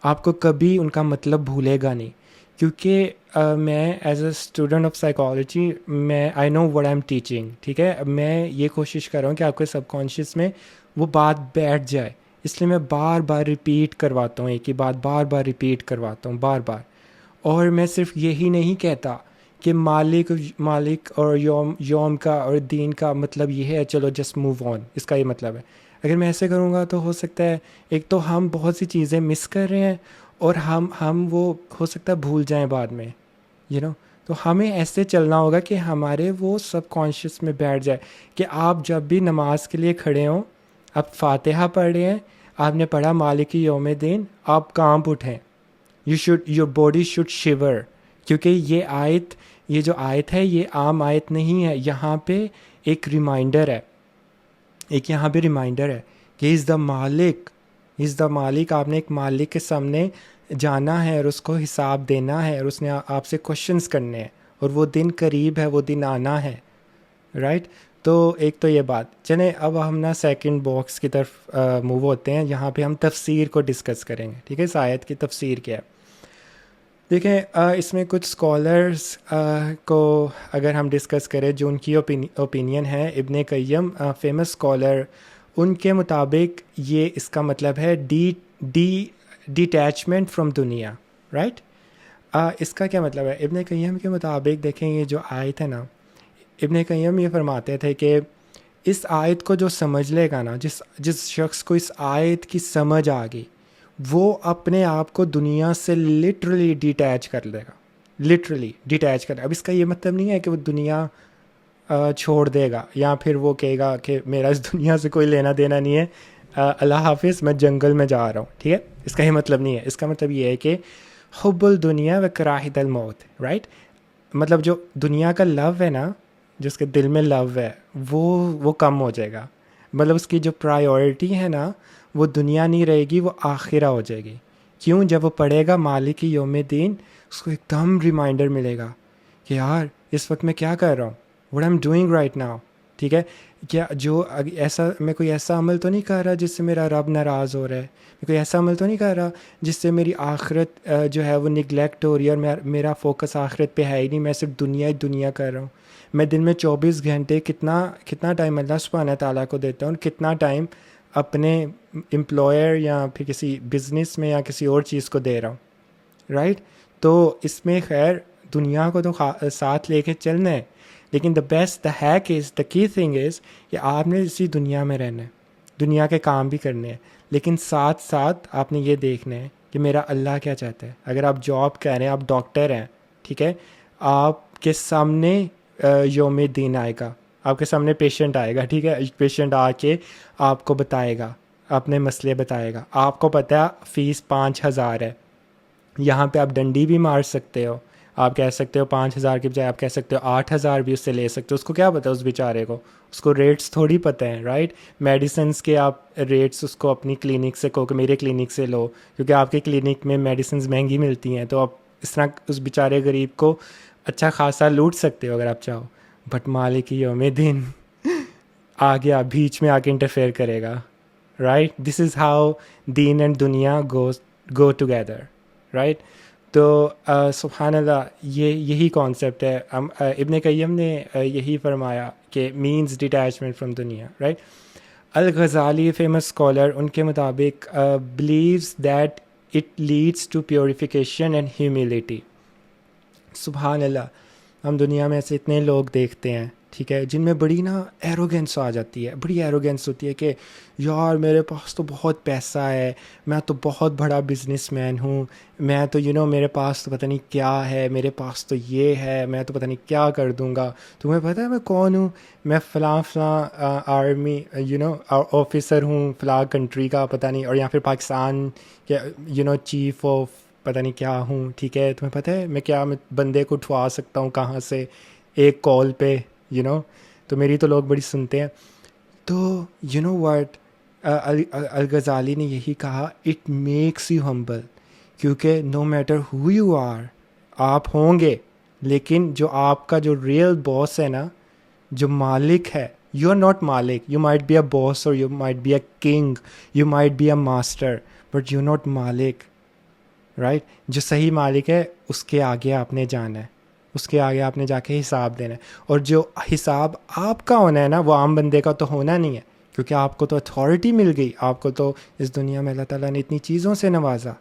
آپ کو کبھی ان کا مطلب بھولے گا نہیں. کیونکہ میں as a student of psychology, میں I know what I am teaching, ٹھیک ہے؟ میں یہ کوشش کر رہا ہوں کہ آپ کے سب کانشیس میں وہ بات بیٹھ جائے، اس لیے میں بار بار ریپیٹ کرواتا ہوں، ایک ہی بات بار بار ریپیٹ کرواتا ہوں بار بار. اور میں صرف یہی نہیں کہتا کہ مالک اور یوم کا اور دین کا مطلب یہ ہے چلو جسٹ موو آن، اس کا یہ مطلب ہے. اگر میں ایسے کروں گا تو ہو سکتا ہے ایک تو ہم بہت سی چیزیں مس کر رہے ہیں، اور ہم وہ ہو سکتا ہے بھول جائیں بعد میں، تو ہمیں ایسے چلنا ہوگا کہ ہمارے وہ سب کانشیس میں بیٹھ جائے کہ آپ جب بھی نماز کے لیے کھڑے ہوں، آپ فاتحہ پڑھ رہے ہیں، آپ نے پڑھا مالک یوم دین، آپ کانپ اٹھیں، یور باڈی شوڈ شیور. کیونکہ یہ جو آیت ہے یہ عام آیت نہیں ہے، یہاں پہ ایک ریمائنڈر ہے، یہاں پہ ریمائنڈر ہے کہ از دا مالک. آپ نے ایک مالک کے سامنے جانا ہے اور اس کو حساب دینا ہے، اور اس نے آپ سے کوشچنس کرنے ہیں، اور وہ دن قریب ہے، وہ دن آنا ہے، رائٹ؟ تو ایک تو یہ بات. چلیں اب ہم نا سیکنڈ باکس کی طرف موو ہوتے ہیں، یہاں پہ ہم تفسیر کو ڈسکس کریں گے، ٹھیک ہے؟ اس آیت کی تفسیر کیا ہے. دیکھیں اس میں کچھ اسکالرس کو اگر ہم ڈسکس کریں جو ان کی اوپینین ہے، ابن قیم فیمس اسکالر، ان کے مطابق یہ اس کا مطلب ہے ڈیٹیچمنٹ فرام دنیا، رائٹ؟ اس کا کیا مطلب ہے ابن قیم کے مطابق؟ دیکھیں یہ جو آیت ہے نا، ابن قیم یہ فرماتے تھے کہ اس آیت کو جو سمجھ لے گا نا، جس شخص کو اس آیت کی سمجھ آ گئی، وہ اپنے آپ کو دنیا سے لٹرلی ڈیٹیچ کر لے گا، لٹرلی ڈیٹیچ کر. اب اس کا یہ مطلب نہیں ہے کہ وہ دنیا چھوڑ دے گا، یا پھر وہ کہے گا کہ میرا اس دنیا سے کوئی لینا دینا نہیں ہے، اللہ حافظ میں جنگل میں جا رہا ہوں، ٹھیک ہے؟ اس کا یہ مطلب نہیں ہے. اس کا مطلب یہ ہے کہ حب الدنیا و کراہت الموت، رائٹ؟ مطلب جو دنیا کا لو ہے نا، جو اس کے دل میں لو ہے، وہ کم ہو جائے گا. مطلب اس کی جو پرائیورٹی ہے نا وہ دنیا نہیں رہے گی، وہ آخرہ ہو جائے گی. کیوں؟ جب وہ پڑھے گا مالک یوم الدین، اس کو ایک دم ریمائنڈر ملے گا کہ یار اس وقت میں کیا کر رہا ہوں، what I am doing right now. ٹھیک ہے، کیا جو ایسا میں کوئی ایسا عمل تو نہیں کر رہا جس سے میرا رب ناراض ہو رہا ہے، میں کوئی ایسا عمل تو نہیں کر رہا جس سے میری آخرت جو ہے وہ نگلیکٹ ہو رہی ہے، اور میرا فوکس آخرت پہ ہے ہی نہیں، میں صرف دنیا ہی دنیا کر رہا ہوں. میں دن میں 24 گھنٹے کتنا ٹائم اللہ سبحانہ تعالیٰ کو دیتا ہوں، کتنا ٹائم اپنے امپلائر یا پھر کسی بزنس میں یا کسی اور چیز کو دے رہا ہوں، رائٹ. تو اس میں خیر دنیا کو تو ساتھ لے کے چلنا ہے، لیکن دا بیسٹ، دا ہیک از، دا کی تھنگ از کہ آپ نے اسی دنیا میں رہنا ہے، دنیا کے کام بھی کرنے ہیں، لیکن ساتھ ساتھ آپ نے یہ دیکھنا ہے کہ میرا اللہ کیا چاہتا ہے. اگر آپ جاب کر رہے ہیں، آپ ڈاکٹر ہیں، ٹھیک ہے، آپ کے سامنے یوم دین آئے گا، آپ کے سامنے پیشنٹ آئے گا، ٹھیک ہے، پیشنٹ آ کے آپ کو بتائے گا، اپنے مسئلے بتائے گا. آپ کو پتہ ہے فیس 5,000 ہے، یہاں پہ آپ ڈنڈی بھی مار سکتے ہو، آپ کہہ سکتے ہو 5,000 کی بجائے آپ کہہ سکتے ہو 8,000 بھی اس سے لے سکتے ہو. اس کو کیا پتہ، اس بیچارے کو، اس کو ریٹس تھوڑی پتہ ہیں، رائٹ. میڈیسنس کے آپ ریٹس اس کو اپنی کلینک سے کہو کہ میرے کلینک سے لو، کیونکہ آپ کے کلینک میں میڈیسنز مہنگی ملتی ہیں، تو آپ اس طرح اس بیچارے غریب کو اچھا خاصا لوٹ سکتے ہو اگر آپ چاہو. بٹ مالک یوم دن آ گیا، بیچ میں آ کے انٹرفیئر کرے گا، رائٹ. دس از ہاؤ دین اینڈ دنیا گو ٹوگیدر، رائٹ. تو سبحان اللہ، یہی کانسیپٹ ہے. ابن قیم نے یہی فرمایا کہ مینز ڈیٹیچمنٹ فرام دنیا، رائٹ. الغزالی فیمس اسکالر، ان کے مطابق believes that it leads to purification and humility. سبحان اللہ، ہم دنیا میں ایسے اتنے لوگ دیکھتے ہیں، ٹھیک ہے، جن میں بڑی ایروگینس آ جاتی ہے، بڑی ایروگینس ہوتی ہے کہ یار میرے پاس تو بہت پیسہ ہے، میں تو بہت بڑا بزنس مین ہوں، میں تو میرے پاس تو پتہ نہیں کیا ہے، میرے پاس تو یہ ہے، میں تو پتہ نہیں کیا کر دوں گا. تمہیں پتہ ہے میں کون ہوں؟ میں فلاں آرمی آفیسر ہوں فلاں کنٹری کا، پتہ نہیں، اور یا پھر پاکستان کے چیف آف پتہ نہیں کیا ہوں، ٹھیک ہے. تمہیں پتہ ہے میں بندے کو اٹھوا سکتا ہوں کہاں سے ایک کال پہ، تو میری تو لوگ بڑی سنتے ہیں. تو واٹ الغزالی نے یہی کہا، اٹ میکس یو ہمبل، کیونکہ no matter who you are, آپ ہوں گے، لیکن جو آپ کا جو ریئل باس ہے نا، جو مالک ہے، یو آر ناٹ مالک، you might be a boss اور you might be a king, you might be a master, but you not مالک، رائٹ. جو صحیح مالک ہے اس کے آگے آپ نے جانا ہے، اس کے آگے آپ نے جا کے حساب دینا ہے. اور جو حساب آپ کا ہونا ہے نا، وہ عام بندے کا تو ہونا نہیں ہے، کیونکہ آپ کو تو اتھارٹی مل گئی، آپ کو تو اس دنیا میں اللہ تعالیٰ نے اتنی چیزوں سے نوازا،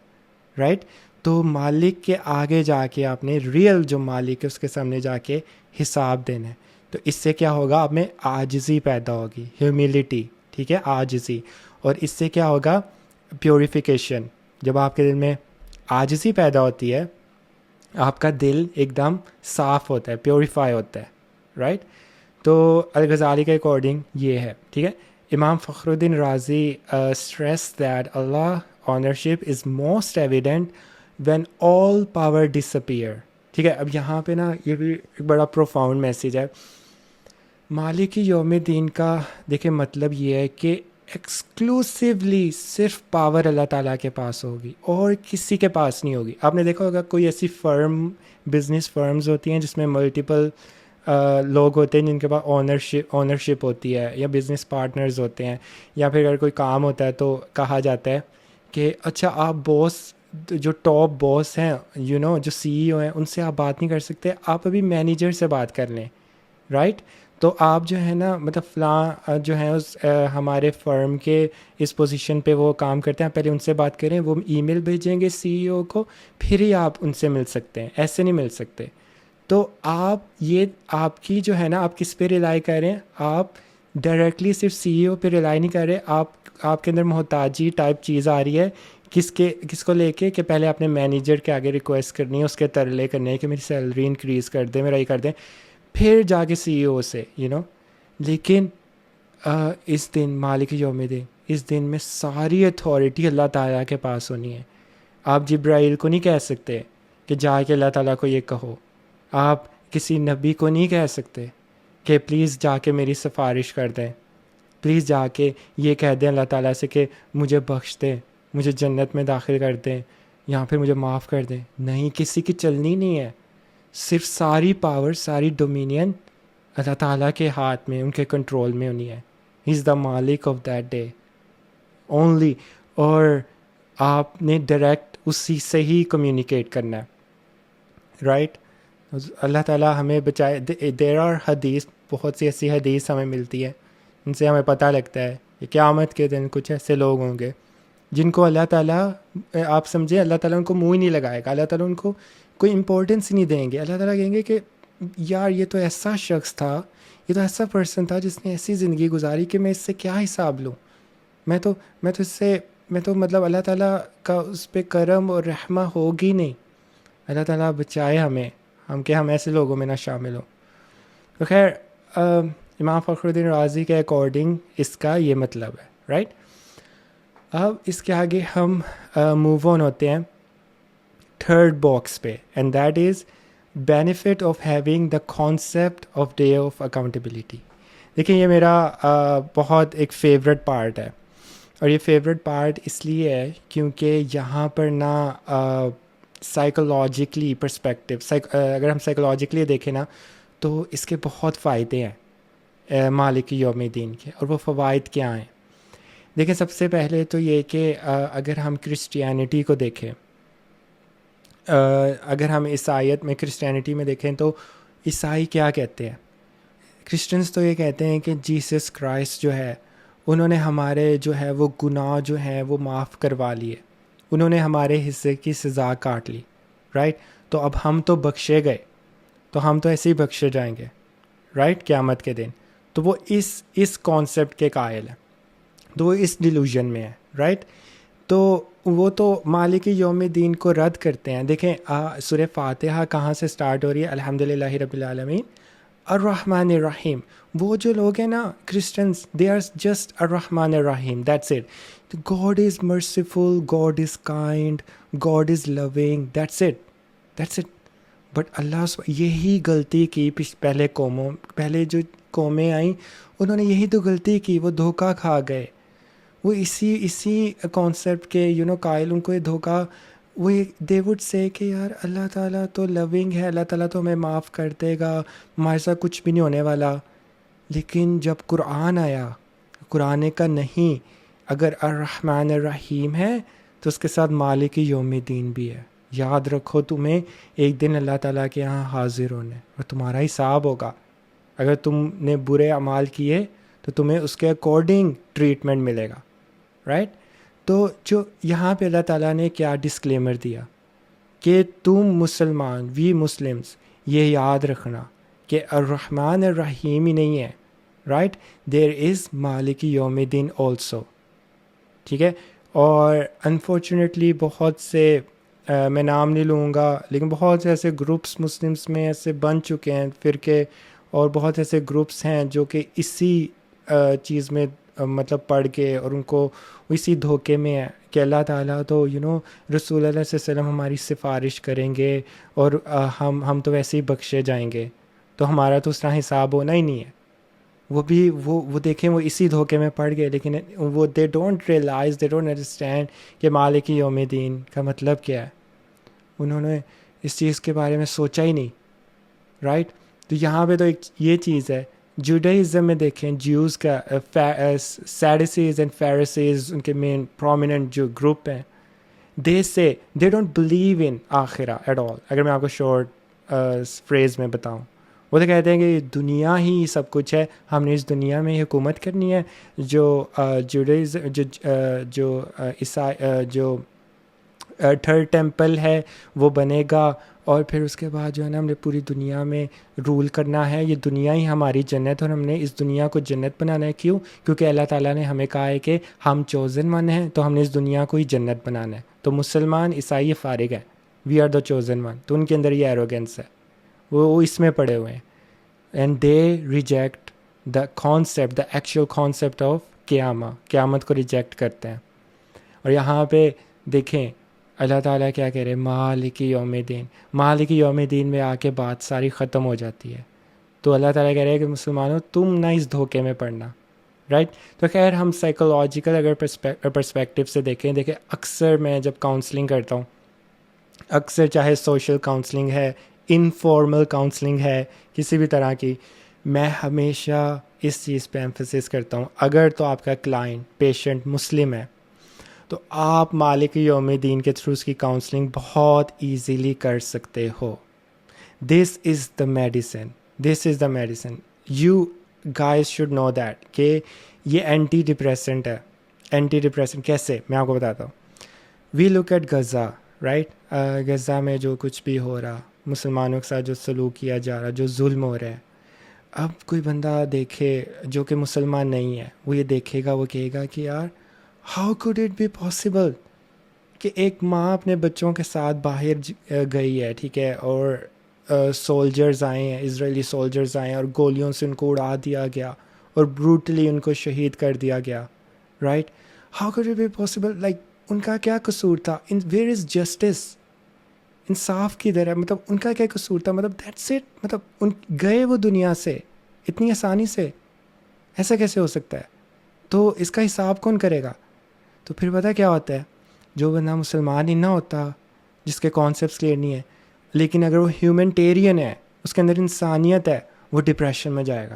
رائٹ. تو مالک کے آگے جا کے آپ نے ریئل جو مالک ہے اس کے سامنے جا کے حساب دینا ہے. تو اس سے کیا ہوگا، آپ میں عاجزی پیدا ہوگی، ہیوملٹی، ٹھیک ہے، عاجزی. اور اس سے کیا ہوگا، پیوریفیکیشن. جب آپ کے دل میں عاجزی پیدا ہوتی ہے، آپ کا دل ایک دم صاف ہوتا ہے، پیوریفائی ہوتا ہے، رائٹ. تو الغزالی کے اکارڈنگ یہ ہے، ٹھیک ہے. Imam Fakhruddin Razi stress that Allah ownership is most evident when all power disappear. ٹھیک ہے، اب یہاں پہ یہ بھی ایک بڑا پروفاؤنڈ میسیج ہے. مالک یوم دین کا دیکھیں مطلب یہ ہے کہ ایکسکلوسیولی صرف پاور اللہ تعالیٰ کے پاس ہوگی اور کسی کے پاس نہیں ہوگی. آپ نے دیکھا ہوگا کوئی ایسی بزنس فرمز ہوتی ہیں جس میں ملٹیپل لوگ ہوتے ہیں جن کے پاس اونرشپ ہوتی ہے، یا بزنس پارٹنرز ہوتے ہیں، یا پھر اگر کوئی کام ہوتا ہے تو کہا جاتا ہے کہ اچھا آپ باس، جو ٹاپ باس ہیں جو سی ای او ہیں، ان سے آپ بات نہیں کر سکتے، آپ ابھی مینیجر سے بات کر لیں، رائٹ. تو آپ جو ہے نا، مطلب فلاں جو ہیں اس ہمارے فرم کے اس پوزیشن پہ وہ کام کرتے ہیں، پہلے ان سے بات کریں، وہ ای میل بھیجیں گے سی ای او کو، پھر ہی آپ ان سے مل سکتے ہیں، ایسے نہیں مل سکتے. تو آپ کی جو ہے نا، آپ کس پہ ریلائی کر رہے ہیں، آپ ڈائریکٹلی صرف سی ای او پہ ریلائی نہیں کر رہے، آپ کے اندر محتاجی ٹائپ چیز آ رہی ہے. کس کو لے کے کہ پہلے آپ نے مینیجر کے آگے ریکویسٹ کرنی ہے، اس کے ترلے کرنے ہیں کہ میری سیلری انکریز کر دیں، میرا یہ کر دیں، پھر جا کے سی ای او سے لیکن اس دن مالک یوم دین، اس دن میں ساری اتھارٹی اللہ تعالیٰ کے پاس ہونی ہے. آپ جبرائیل کو نہیں کہہ سکتے کہ جا کے اللہ تعالیٰ کو یہ کہو، آپ کسی نبی کو نہیں کہہ سکتے کہ پلیز جا کے میری سفارش کر دیں، پلیز جا کے یہ کہہ دیں اللہ تعالیٰ سے کہ مجھے بخش دیں، مجھے جنت میں داخل کر دیں یا پھر مجھے معاف کر دیں. نہیں، کسی کی چلنی نہیں ہے. صرف ساری پاور، ساری ڈومینین اللہ تعالیٰ کے ہاتھ میں، ان کے کنٹرول میں ہونی ہے. ہی از دا مالک آف دیٹ ڈے اونلی. اور آپ نے ڈائریکٹ اسی سے ہی کمیونیکیٹ کرنا ہے، رائٹ. اللہ تعالیٰ ہمیں بچائے. دیر آر حدیث، بہت سی ایسی حدیث ہمیں ملتی ہے، ان سے ہمیں پتہ لگتا ہے کہ قیامت کے دن کچھ ایسے لوگ ہوں گے جن کو اللہ تعالیٰ، آپ سمجھے، اللہ تعالیٰ ان کو منہ ہی نہیں لگائے گا، اللہ تعالیٰ ان کو کوئی امپورٹنس نہیں دیں گے. اللہ تعالیٰ کہیں گے کہ یار یہ تو ایسا شخص تھا، یہ تو ایسا پرسن تھا جس نے ایسی زندگی گزاری کہ میں اس سے کیا حساب لوں. میں تو اس سے مطلب اللہ تعالیٰ کا اس پہ کرم اور رحمہ ہوگی نہیں. اللہ تعالیٰ بچائے ہمیں، ہم ایسے لوگوں میں نہ شامل ہوں. تو خیر، امام فخر الدین رازی کے اکارڈنگ اس کا یہ مطلب ہے، رائٹ. اب اس کے آگے ہم موو آن ہوتے ہیں تھرڈ باکس پہ، and that is benefit of having the concept of day of accountability. دیکھیں، یہ میرا بہت ایک فیوریٹ پارٹ ہے، اور یہ فیوریٹ پارٹ اس لیے ہے کیونکہ یہاں پر نہ سائیکولوجیکلی پرسپیکٹیو، اگر ہم سائیکولوجیکلی دیکھیں نا تو اس کے بہت فائدے ہیں مالک یوم دین کے. اور وہ فوائد کیا ہیں؟ دیکھیں، سب سے پہلے تو یہ کہ اگر ہم کرسچینٹی کو دیکھیں، اگر ہم عیسائیت میں، کرسچینٹی میں دیکھیں تو عیسائی کیا کہتے ہیں؟ کرسچنس تو یہ کہتے ہیں کہ جیسس کرائسٹ جو ہے، انہوں نے ہمارے جو ہے وہ گناہ جو ہیں وہ معاف کروا لیے، انہوں نے ہمارے حصے کی سزا کاٹ لی، رائٹ. تو اب ہم تو بخشے گئے، تو ہم تو ایسے ہی بخشے جائیں گے، رائٹ، قیامت کے دن. تو وہ اس کانسیپٹ کے قائل ہیں، تو وہ اس ڈیلوژن میں ہے، رائٹ. تو وہ تو مالک یوم دین کو رد کرتے ہیں. دیکھیں، سورہ فاتحہ کہاں سے سٹارٹ ہو رہی ہے؟ الحمدللہ رب العالمین الرحمن الرحیم. وہ جو لوگ ہیں نا کرسچنس، دے آر جسٹ الرحمن الرحیم، that's it. God is merciful, God is kind, God is loving, that's it. But Allah یہی غلطی کی پہلے جو قومیں آئیں، انہوں نے یہی تو غلطی کی، وہ دھوکہ کھا گئے. وہ اسی کانسیپٹ کے قائل، ان کو یہ دھوکہ، وہ دے وڈ سے کہ یار اللہ تعالیٰ تو لونگ ہے، اللہ تعالیٰ تو ہمیں معاف کر دے گا، ہمارے ساتھ کچھ بھی نہیں ہونے والا. لیکن جب قرآن آیا، قرآن کا نہیں، اگر الرحمن الرحیم ہے تو اس کے ساتھ مالک یوم دین بھی ہے. یاد رکھو، تمہیں ایک دن اللہ تعالیٰ کے یہاں حاضر ہونے اور تمہارا حساب ہوگا. اگر تم نے برے اعمال کیے تو تمہیں اس کے اکارڈنگ ٹریٹمنٹ ملے گا، رائٹ. تو جو یہاں پہ اللہ تعالیٰ نے کیا ڈسکلیمر دیا کہ تم مسلمان، وی مسلمس، یہ یاد رکھنا کہ الرحمن الرحیم ہی نہیں ہے، رائٹ، دیر از مالک یوم دین آلسو. ٹھیک ہے. اور انفارچونیٹلی بہت سے، میں نام نہیں لوں گا، لیکن بہت سے ایسے گروپس مسلمس میں ایسے بن چکے ہیں فرقے، اور بہت ایسے گروپس ہیں جو کہ اسی چیز میں مطلب پڑھ کے، اور ان کو اسی دھوکے میں ہے کہ اللہ تعالیٰ تو رسول اللہ صلی اللہ علیہ وسلم ہماری سفارش کریں گے اور ہم تو ویسے ہی بخشے جائیں گے، تو ہمارا تو اس طرح حساب ہونا ہی نہیں ہے. وہ دیکھیں، وہ اسی دھوکے میں پڑ گئے. لیکن وہ they don't realize, they don't understand کہ مالک یوم دین کا مطلب کیا ہے. انہوں نے اس چیز کے بارے میں سوچا ہی نہیں، رائٹ. تو یہاں پہ تو ایک یہ چیز ہے. جوڈائزم میں دیکھیں، جیوز کا سیڈیسیز اینڈ فیریسیز، ان کے مین پرومیننٹ جو گروپ ہیں، دے ڈونٹ بلیو ان آخرہ ایٹ آل. اگر میں آپ کو شارٹ فریز میں بتاؤں، وہ تو کہتے ہیں کہ دنیا ہی سب کچھ ہے، ہم نے اس دنیا میں ہی حکومت کرنی ہے. جو جو تھرڈ ٹیمپل ہے وہ بنے گا، اور پھر اس کے بعد جو ہے نا ہم نے پوری دنیا میں رول کرنا ہے، یہ دنیا ہی ہماری جنت، اور ہم نے اس دنیا کو جنت بنانا ہے. کیوں؟ کیونکہ اللہ تعالیٰ نے ہمیں کہا ہے کہ ہم چوزن ون ہیں، تو ہم نے اس دنیا کو ہی جنت بنانا ہے. تو مسلمان عیسائی فارغ ہے، we are the chosen one. تو ان کے اندر یہ ایروگینس ہے، وہ اس میں پڑے ہوئے ہیں. And they reject the concept, the actual concept of قیامت کو ریجیکٹ کرتے ہیں. اور یہاں پہ دیکھیں، اللہ تعالیٰ کیا کہہ رہے ہیں؟ مالک یوم دین. مالک یوم دین میں آ کے بات ساری ختم ہو جاتی ہے. تو اللہ تعالیٰ کہہ رہے ہیں کہ مسلمانوں تم نہ اس دھوکے میں پڑنا. رائٹ. تو خیر ہم سائیکولوجیکل اگر پرسپیکٹیو سے دیکھیں اکثر میں جب کاؤنسلنگ کرتا ہوں، اکثر چاہے سوشل کاؤنسلنگ ہے، انفارمل کاؤنسلنگ ہے، کسی بھی طرح کی، میں ہمیشہ اس چیز پہ ایمفسس کرتا ہوں، اگر تو آپ کا کلائنٹ پیشنٹ مسلم ہے تو آپ مالک یوم دین کے تھرو اس کی کاؤنسلنگ بہت ایزیلی کر سکتے ہو. This is the medicine, this is the medicine. You guys should know that کہ یہ اینٹی ڈپریسنٹ ہے. اینٹی ڈپریسنٹ کیسے؟ میں آپ کو بتاتا ہوں. We look at Gaza, right. Gaza میں جو کچھ بھی ہو رہا، مسلمانوں کے ساتھ جو سلوک کیا جا رہا، جو ظلم ہو رہا ہے، اب کوئی بندہ دیکھے جو کہ مسلمان نہیں ہے، وہ یہ دیکھے گا، وہ کہے گا کہ یار how could it be possible کہ ایک ماں اپنے بچوں کے ساتھ باہر گئی ہے، ٹھیک ہے، اور سولجرز آئے ہیں، اسرائیلی سولجرز آئے ہیں اور گولیوں سے ان کو اڑا دیا گیا اور بروٹلی ان کو شہید کر دیا گیا. Right. How could it be possible? Like ان کا کیا قصور تھا؟ Where is justice? انصاف کدھر ہے؟ مطلب ان کا کیا قصور تھا؟ مطلب دیٹس اٹ. مطلب ان گئے وہ دنیا سے اتنی آسانی سے، ایسا کیسے ہو سکتا ہے؟ تو اس کا حساب کون کرے گا؟ تو پھر پتہ کیا ہوتا ہے؟ جو بندہ مسلمان ہی نہ ہوتا، جس کے کانسیپٹس کلیئر نہیں ہے، لیکن اگر وہ ہیومنٹیرین ہے، اس کے اندر انسانیت ہے، وہ ڈپریشن میں جائے گا.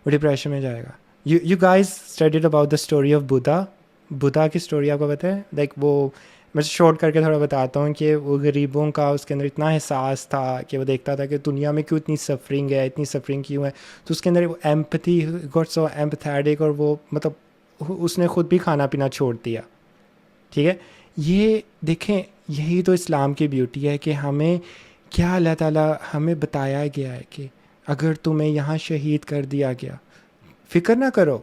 وہ ڈپریشن میں جائے گا. You guys studied about the story of Buddha کی اسٹوری آپ کو پتہ ہے؟ لائک وہ میں شارٹ کر کے تھوڑا بتاتا ہوں کہ وہ غریبوں کا اس کے اندر اتنا احساس تھا کہ وہ دیکھتا تھا کہ دنیا میں کیوں اتنی سفرنگ ہے، اتنی سفرنگ کیوں ہے. تو اس کے اندر وہ ایمپتھی گاٹ سو ایمپتھیٹک، اور وہ مطلب اس نے خود بھی کھانا پینا چھوڑ دیا. ٹھیک ہے. یہ دیکھیں، یہی تو اسلام کی بیوٹی ہے کہ ہمیں کیا اللہ تعالیٰ ہمیں بتایا گیا ہے کہ اگر تمہیں یہاں شہید کر دیا گیا، فکر نہ کرو،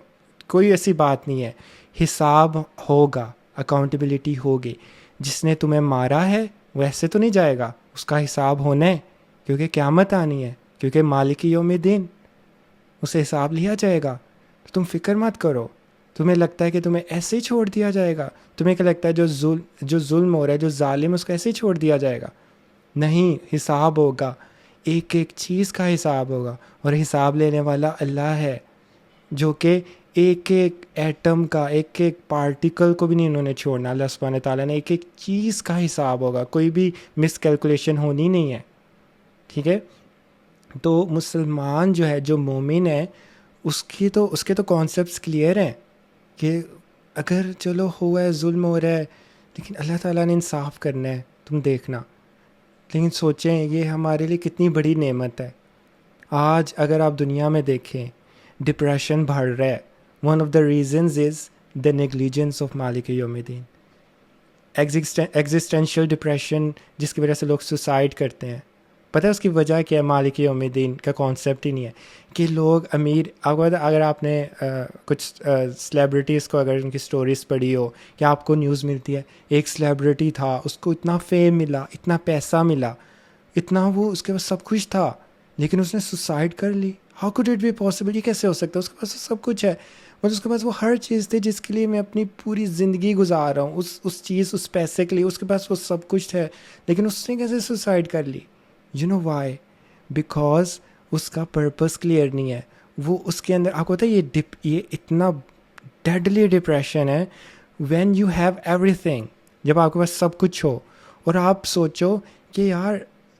کوئی ایسی بات نہیں ہے، حساب ہوگا، اکاؤنٹیبلٹی ہوگی. جس نے تمہیں مارا ہے وہ ایسے تو نہیں جائے گا، اس کا حساب ہونا ہے، کیونکہ قیامت آنی ہے، کیونکہ مالک یوم دین، اسے حساب لیا جائے گا. تو تم فکر مت کرو. تمہیں لگتا ہے کہ تمہیں ایسے ہی چھوڑ دیا جائے گا؟ تمہیں کیا لگتا ہے جو ظلم ہو رہا ہے، جو ظالم، اس کو ایسے ہی چھوڑ دیا جائے گا؟ نہیں، حساب ہوگا، ایک ایک چیز کا حساب ہوگا. اور حساب لینے والا اللہ ہے، جو کہ ایک ایک ایٹم کا، ایک ایک پارٹیکل کو بھی نہیں انہوں نے چھوڑنا. اللہ سبحانہ تعالیٰ نے ایک ایک چیز کا حساب ہوگا، کوئی بھی مس کیلکولیشن ہونی نہیں ہے. ٹھیک ہے. تو مسلمان جو ہے، جو مومن ہے، اس کے تو کانسیپٹس کلیئر ہیں کہ اگر چلو ہوا ہے، ظلم ہو رہا ہے، لیکن اللہ تعالیٰ نے انصاف کرنا ہے، تم دیکھنا. لیکن سوچیں یہ ہمارے لیے کتنی بڑی نعمت ہے. آج اگر آپ دنیا میں دیکھیں ڈپریشن بڑھ رہا ہے. One of the reasons is the negligence of مالک یوم دین. ایگزسٹینشیل ڈپریشن، جس کی وجہ سے لوگ سوسائڈ کرتے ہیں. پتہ ہے اس کی وجہ کیا ہے؟ مالک یوم دین کا کانسیپٹ ہی نہیں ہے کہ لوگ امیر. اگر آپ نے کچھ سلیبریٹیز کو، اگر ان کی سٹوریز پڑھی ہو، کہ آپ کو نیوز ملتی ہے ایک سلیبریٹی تھا، اس کو اتنا فیم ملا، اتنا پیسہ ملا، اتنا وہ اس کے پاس سب کچھ تھا، لیکن اس نے سوسائڈ کر لی. How could it be possible? یہ کیسے ہو سکتا ہے؟ اس کے پاس سب کچھ ہے، اس کے پاس وہ ہر چیز تھی جس کے لیے میں اپنی پوری زندگی گزار رہا ہوں، اس چیز، اس پیسے کے لیے اس کے پاس وہ سب کچھ ہے، لیکن اس نے کیسے سوسائڈ کر لی؟ You know why? بیکاز اس کا پرپس کلیئر نہیں ہے. وہ اس کے اندر آپ کو پتہ ہے یہ اتنا ڈیڈلی ڈپریشن ہے when you have every thing. جب آپ کے پاس سب کچھ ہو اور آپ سوچو کہ یار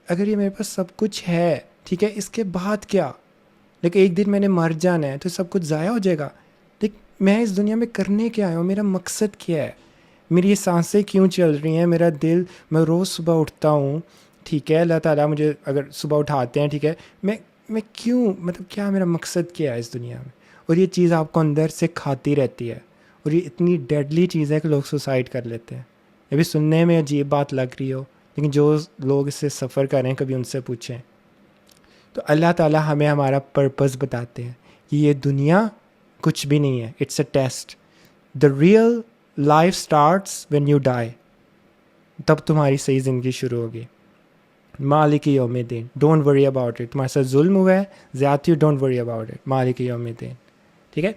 اگر یہ میرے پاس سب کچھ ہے، ٹھیک ہے، اس کے بعد کیا؟ لیکن ایک دن میں نے مر جانا ہے تو سب کچھ ضائع ہو جائے گا. لیکن میں اس دنیا میں کرنے کیا آیا ہوں؟ میرا مقصد کیا ہے؟ میری یہ سانسیں کیوں چل رہی ہیں؟ میرا دل، میں روز صبح اٹھتا ہوں، ٹھیک ہے، اللہ تعالیٰ مجھے اگر صبح اٹھاتے ہیں، ٹھیک ہے، میں کیوں، مطلب کیا میرا مقصد کیا ہے اس دنیا میں؟ اور یہ چیز آپ کو اندر سے کھاتی رہتی ہے، اور یہ اتنی ڈیڈلی چیز ہے کہ لوگ سوسائڈ کر لیتے ہیں. یہ بھی سننے میں عجیب بات لگ رہی ہو، لیکن جو لوگ اس سے سفر کریں کبھی ان سے پوچھیں. تو اللہ تعالیٰ ہمیں ہمارا پرپس بتاتے ہیں کہ یہ دنیا کچھ بھی نہیں ہے، it's a test. The real life starts when you die. تب تمہاری صحیح زندگی شروع ہوگی. مالک یوم دین، ڈونٹ وری اباؤٹ اٹ. تمہارے ساتھ ظلم ہوا ہے، زیادتی، ڈونٹ وری اباؤٹ اٹ. مالک یوم دین. ٹھیک ہے.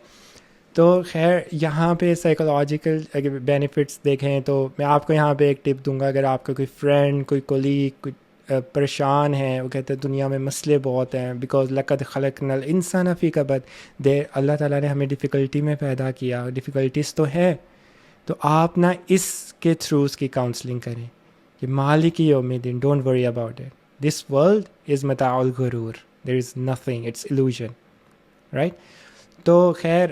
تو خیر یہاں پہ سائیکولوجیکل اگر بینیفٹس دیکھیں تو میں آپ کو یہاں پہ ایک ٹپ دوں گا. اگر آپ کا کوئی فرینڈ کوئی کولیگ کوئی پریشان ہے, وہ کہتے ہیں دنیا میں مسئلے بہت ہیں, بیکاز لقد خلقنا الانسان فی کبد, اللہ تعالیٰ نے ہمیں ڈیفیکلٹی میں پیدا کیا, ڈیفیکلٹیز تو ہے, تو آپ نا اس کے تھرو اس کی کاؤنسلنگ کریں کہ مالک یوم الدین, don't worry about it, this world is متاع الغرور, there is nothing, it's illusion, right. تو خیر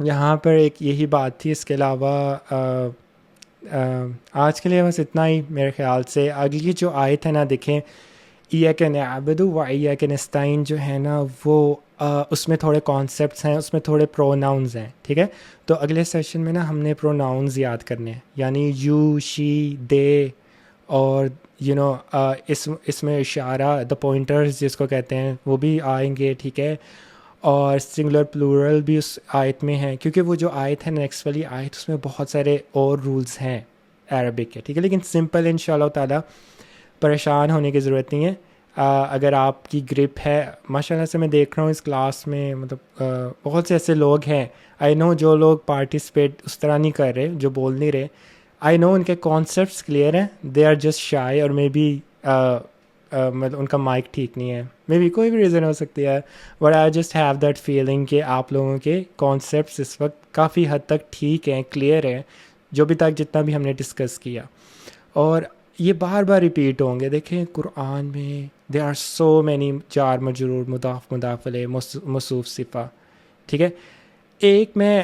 یہاں پر ایک یہی بات تھی. اس کے علاوہ آج کے لیے بس اتنا ہی میرے خیال سے. اگلی جو آیت ہے نا دیکھیں, ایاک نعبد و ایاک نستعین جو ہے نا, وہ اس میں تھوڑے کانسیپٹس ہیں, اس میں تھوڑے پروناؤنز ہیں, ٹھیک ہے. تو اگلے سیشن میں نا ہم نے پروناؤنز یاد کرنے ہیں, یعنی یو, شی, دے, اور اس میں اشارہ, دا پوائنٹرز جس کو کہتے ہیں, وہ بھی آئیں گے, ٹھیک ہے. اور سنگولر پلورل بھی اس آیت میں ہے, کیونکہ وہ جو آیت ہے نیکسٹ والی آیت, اس میں بہت سارے اور رولز ہیں عربک کے, ٹھیک ہے. لیکن سمپل انشاءاللہ تعالیٰ, پریشان ہونے کی ضرورت نہیں ہے. اگر آپ کی گرپ ہے, ماشاءاللہ سے میں دیکھ رہا ہوں اس کلاس میں, مطلب بہت سے ایسے لوگ ہیں, آئی نو, جو لوگ پارٹیسپیٹ اس طرح نہیں کر رہے, جو بول نہیں رہے, آئی نو ان کے کانسیپٹس کلیئر ہیں, دے آر جسٹ شائے, اور مے بی مطلب ان کا مائک ٹھیک نہیں ہے, مے بی کوئی بھی ریزن ہو سکتی ہے, but I just have that feeling کہ آپ لوگوں کے کانسیپٹس اس وقت کافی حد تک ٹھیک ہیں, کلیئر ہیں, جو بھی تک جتنا بھی ہم نے ڈسکس کیا. اور یہ بار بار ریپیٹ ہوں گے. دیکھیں قرآن میں دیر آر سو مینی جار مجرور, مضاف مضاف الیہ, موصوف صفہ, ٹھیک ہے. ایک میں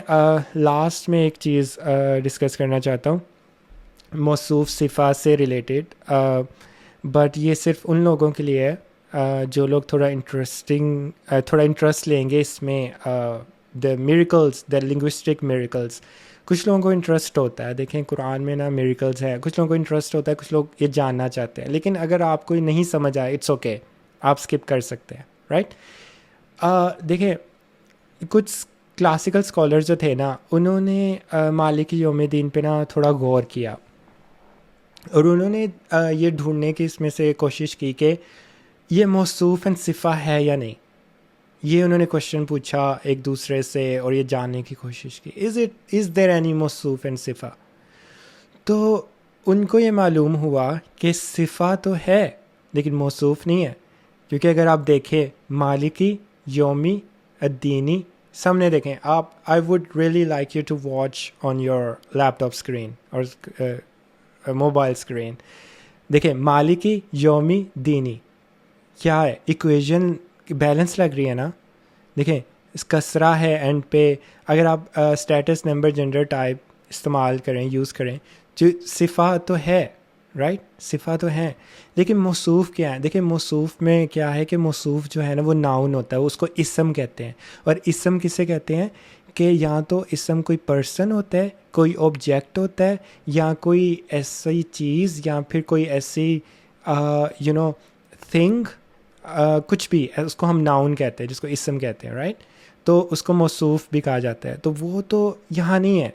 لاسٹ میں ایک چیز ڈسکس کرنا چاہتا ہوں موصوف صفہ سے ریلیٹڈ, بٹ یہ صرف ان لوگوں کے لیے ہے جو لوگ تھوڑا انٹرسٹ لیں گے اس میں, دا میریکلس, دا لنگوسٹک میریکلس. کچھ لوگوں کو انٹرسٹ ہوتا ہے, دیکھیں قرآن میں نا میریکلس ہیں, کچھ لوگوں کو انٹرسٹ ہوتا ہے, کچھ لوگ یہ جاننا چاہتے ہیں. لیکن اگر آپ کو نہیں سمجھ آئے, اٹس اوکے, آپ اسکپ کر سکتے ہیں, رائٹ. دیکھیں کچھ کلاسیکل اسکالر جو تھے نا, انہوں نے مالک یوم الدین پہ نا تھوڑا غور کیا, اور انہوں نے یہ ڈھونڈنے کی اس میں سے کوشش کی کہ یہ موصوف صفہ ہے یا نہیں. یہ انہوں نے کوشچن پوچھا ایک دوسرے سے, اور یہ جاننے کی کوشش کی, از دیر اینی موصوف صفہ. تو ان کو یہ معلوم ہوا کہ صفہ تو ہے لیکن موصوف نہیں ہے, کیونکہ اگر آپ دیکھیں مالکی یومی الدینی سامنے دیکھیں آپ, I would really like you to watch on your laptop ٹاپ اسکرین اور موبائل اسکرین. دیکھیں مالکی یومی دینی کیا ہے, ایکویژن بیلنس لگ رہی ہے نا. دیکھیں اس کسرہ ہے اینڈ پہ, اگر آپ اسٹیٹس نمبر جنڈر ٹائپ استعمال کریں, یوز کریں, جو صفہ تو ہے, رائٹ, صفہ تو ہے, لیکن موصوف کیا ہے. دیکھیں موصوف میں کیا ہے کہ موصوف جو ہے نا وہ ناؤن ہوتا ہے, اس کو اسم کہتے ہیں. اور اسم کسے کہتے ہیں کہ یا تو اسم کوئی پرسن ہوتا ہے, کوئی آبجیکٹ ہوتا ہے, یا کوئی ایسی چیز, یا پھر کوئی ایسی تھنگ, کچھ بھی, اس کو ہم ناؤن کہتے ہیں, جس کو اسم کہتے ہیں, رائٹ. تو اس کو موصوف بھی کہا جاتا ہے. تو وہ تو یہاں نہیں ہے,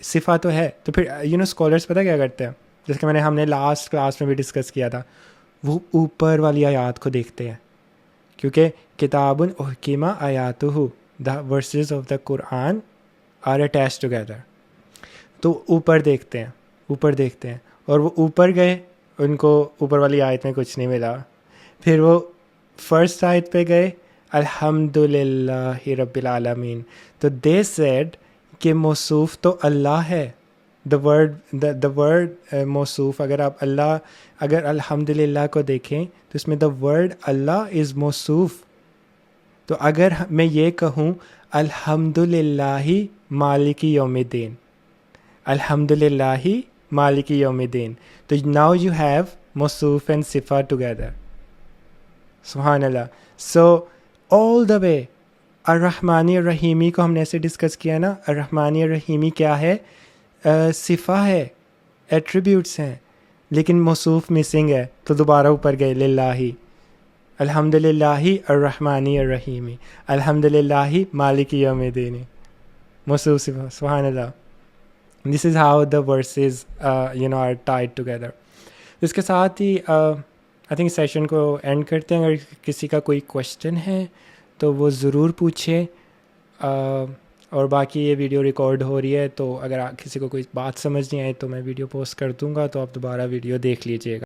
صفہ تو ہے. تو پھر اسکالرس پتہ کیا کرتے ہیں, جیسے کہ ہم نے لاسٹ کلاس میں بھی ڈسکس کیا تھا, وہ اوپر والی آیات کو دیکھتے ہیں, کیونکہ کتاب احکمہ آیاتہ, the verses of the Quran are attach together. تو اوپر دیکھتے ہیں, اور وہ اوپر گئے, ان کو اوپر والی آیت میں کچھ نہیں ملا. پھر وہ فرسٹ آیت پہ گئے, الحمد للہ رب العالمین. تو دے سیڈ کہ موصوف تو اللہ ہے, دا ورڈ موصوف, اگر الحمد للہ کو دیکھیں تو اس میں دا ورڈ اللہ از موصوف. تو اگر میں یہ کہوں الحمد للہ مالک یوم الدین, الحمد للہ مالک یوم الدین, تو ناؤ یو ہیو موصوف اینڈ صفہ ٹوگیدر. سبحان اللہ. سو آل دا وے الرحمن الرحیمی کو ہم نے ایسے ڈسکس کیا نا, الرحمن الرحیمی کیا ہے, صفہ ہے, ایٹریبیوٹس ہیں, لیکن موصوف مسنگ ہے. تو دوبارہ اوپر گئے, للہ, الحمد للہ الرحمن الرحیمی, الحمد للہ مالک یوم الدین, موصوف صفہ. سبحان اللہ. This is how the verses are tied together. اس کے ساتھ ہی آئی تھنک سیشن کو اینڈ کرتے ہیں. اگر کسی کا کوئی کویشچن ہے تو وہ ضرور پوچھیں. اور باقی یہ ویڈیو ریکارڈ ہو رہی ہے، تو اگر کسی کو کوئی بات سمجھ نہیں آئے تو میں ویڈیو پوسٹ کر دوں گا، تو آپ دوبارہ ویڈیو دیکھ لیجیے گا۔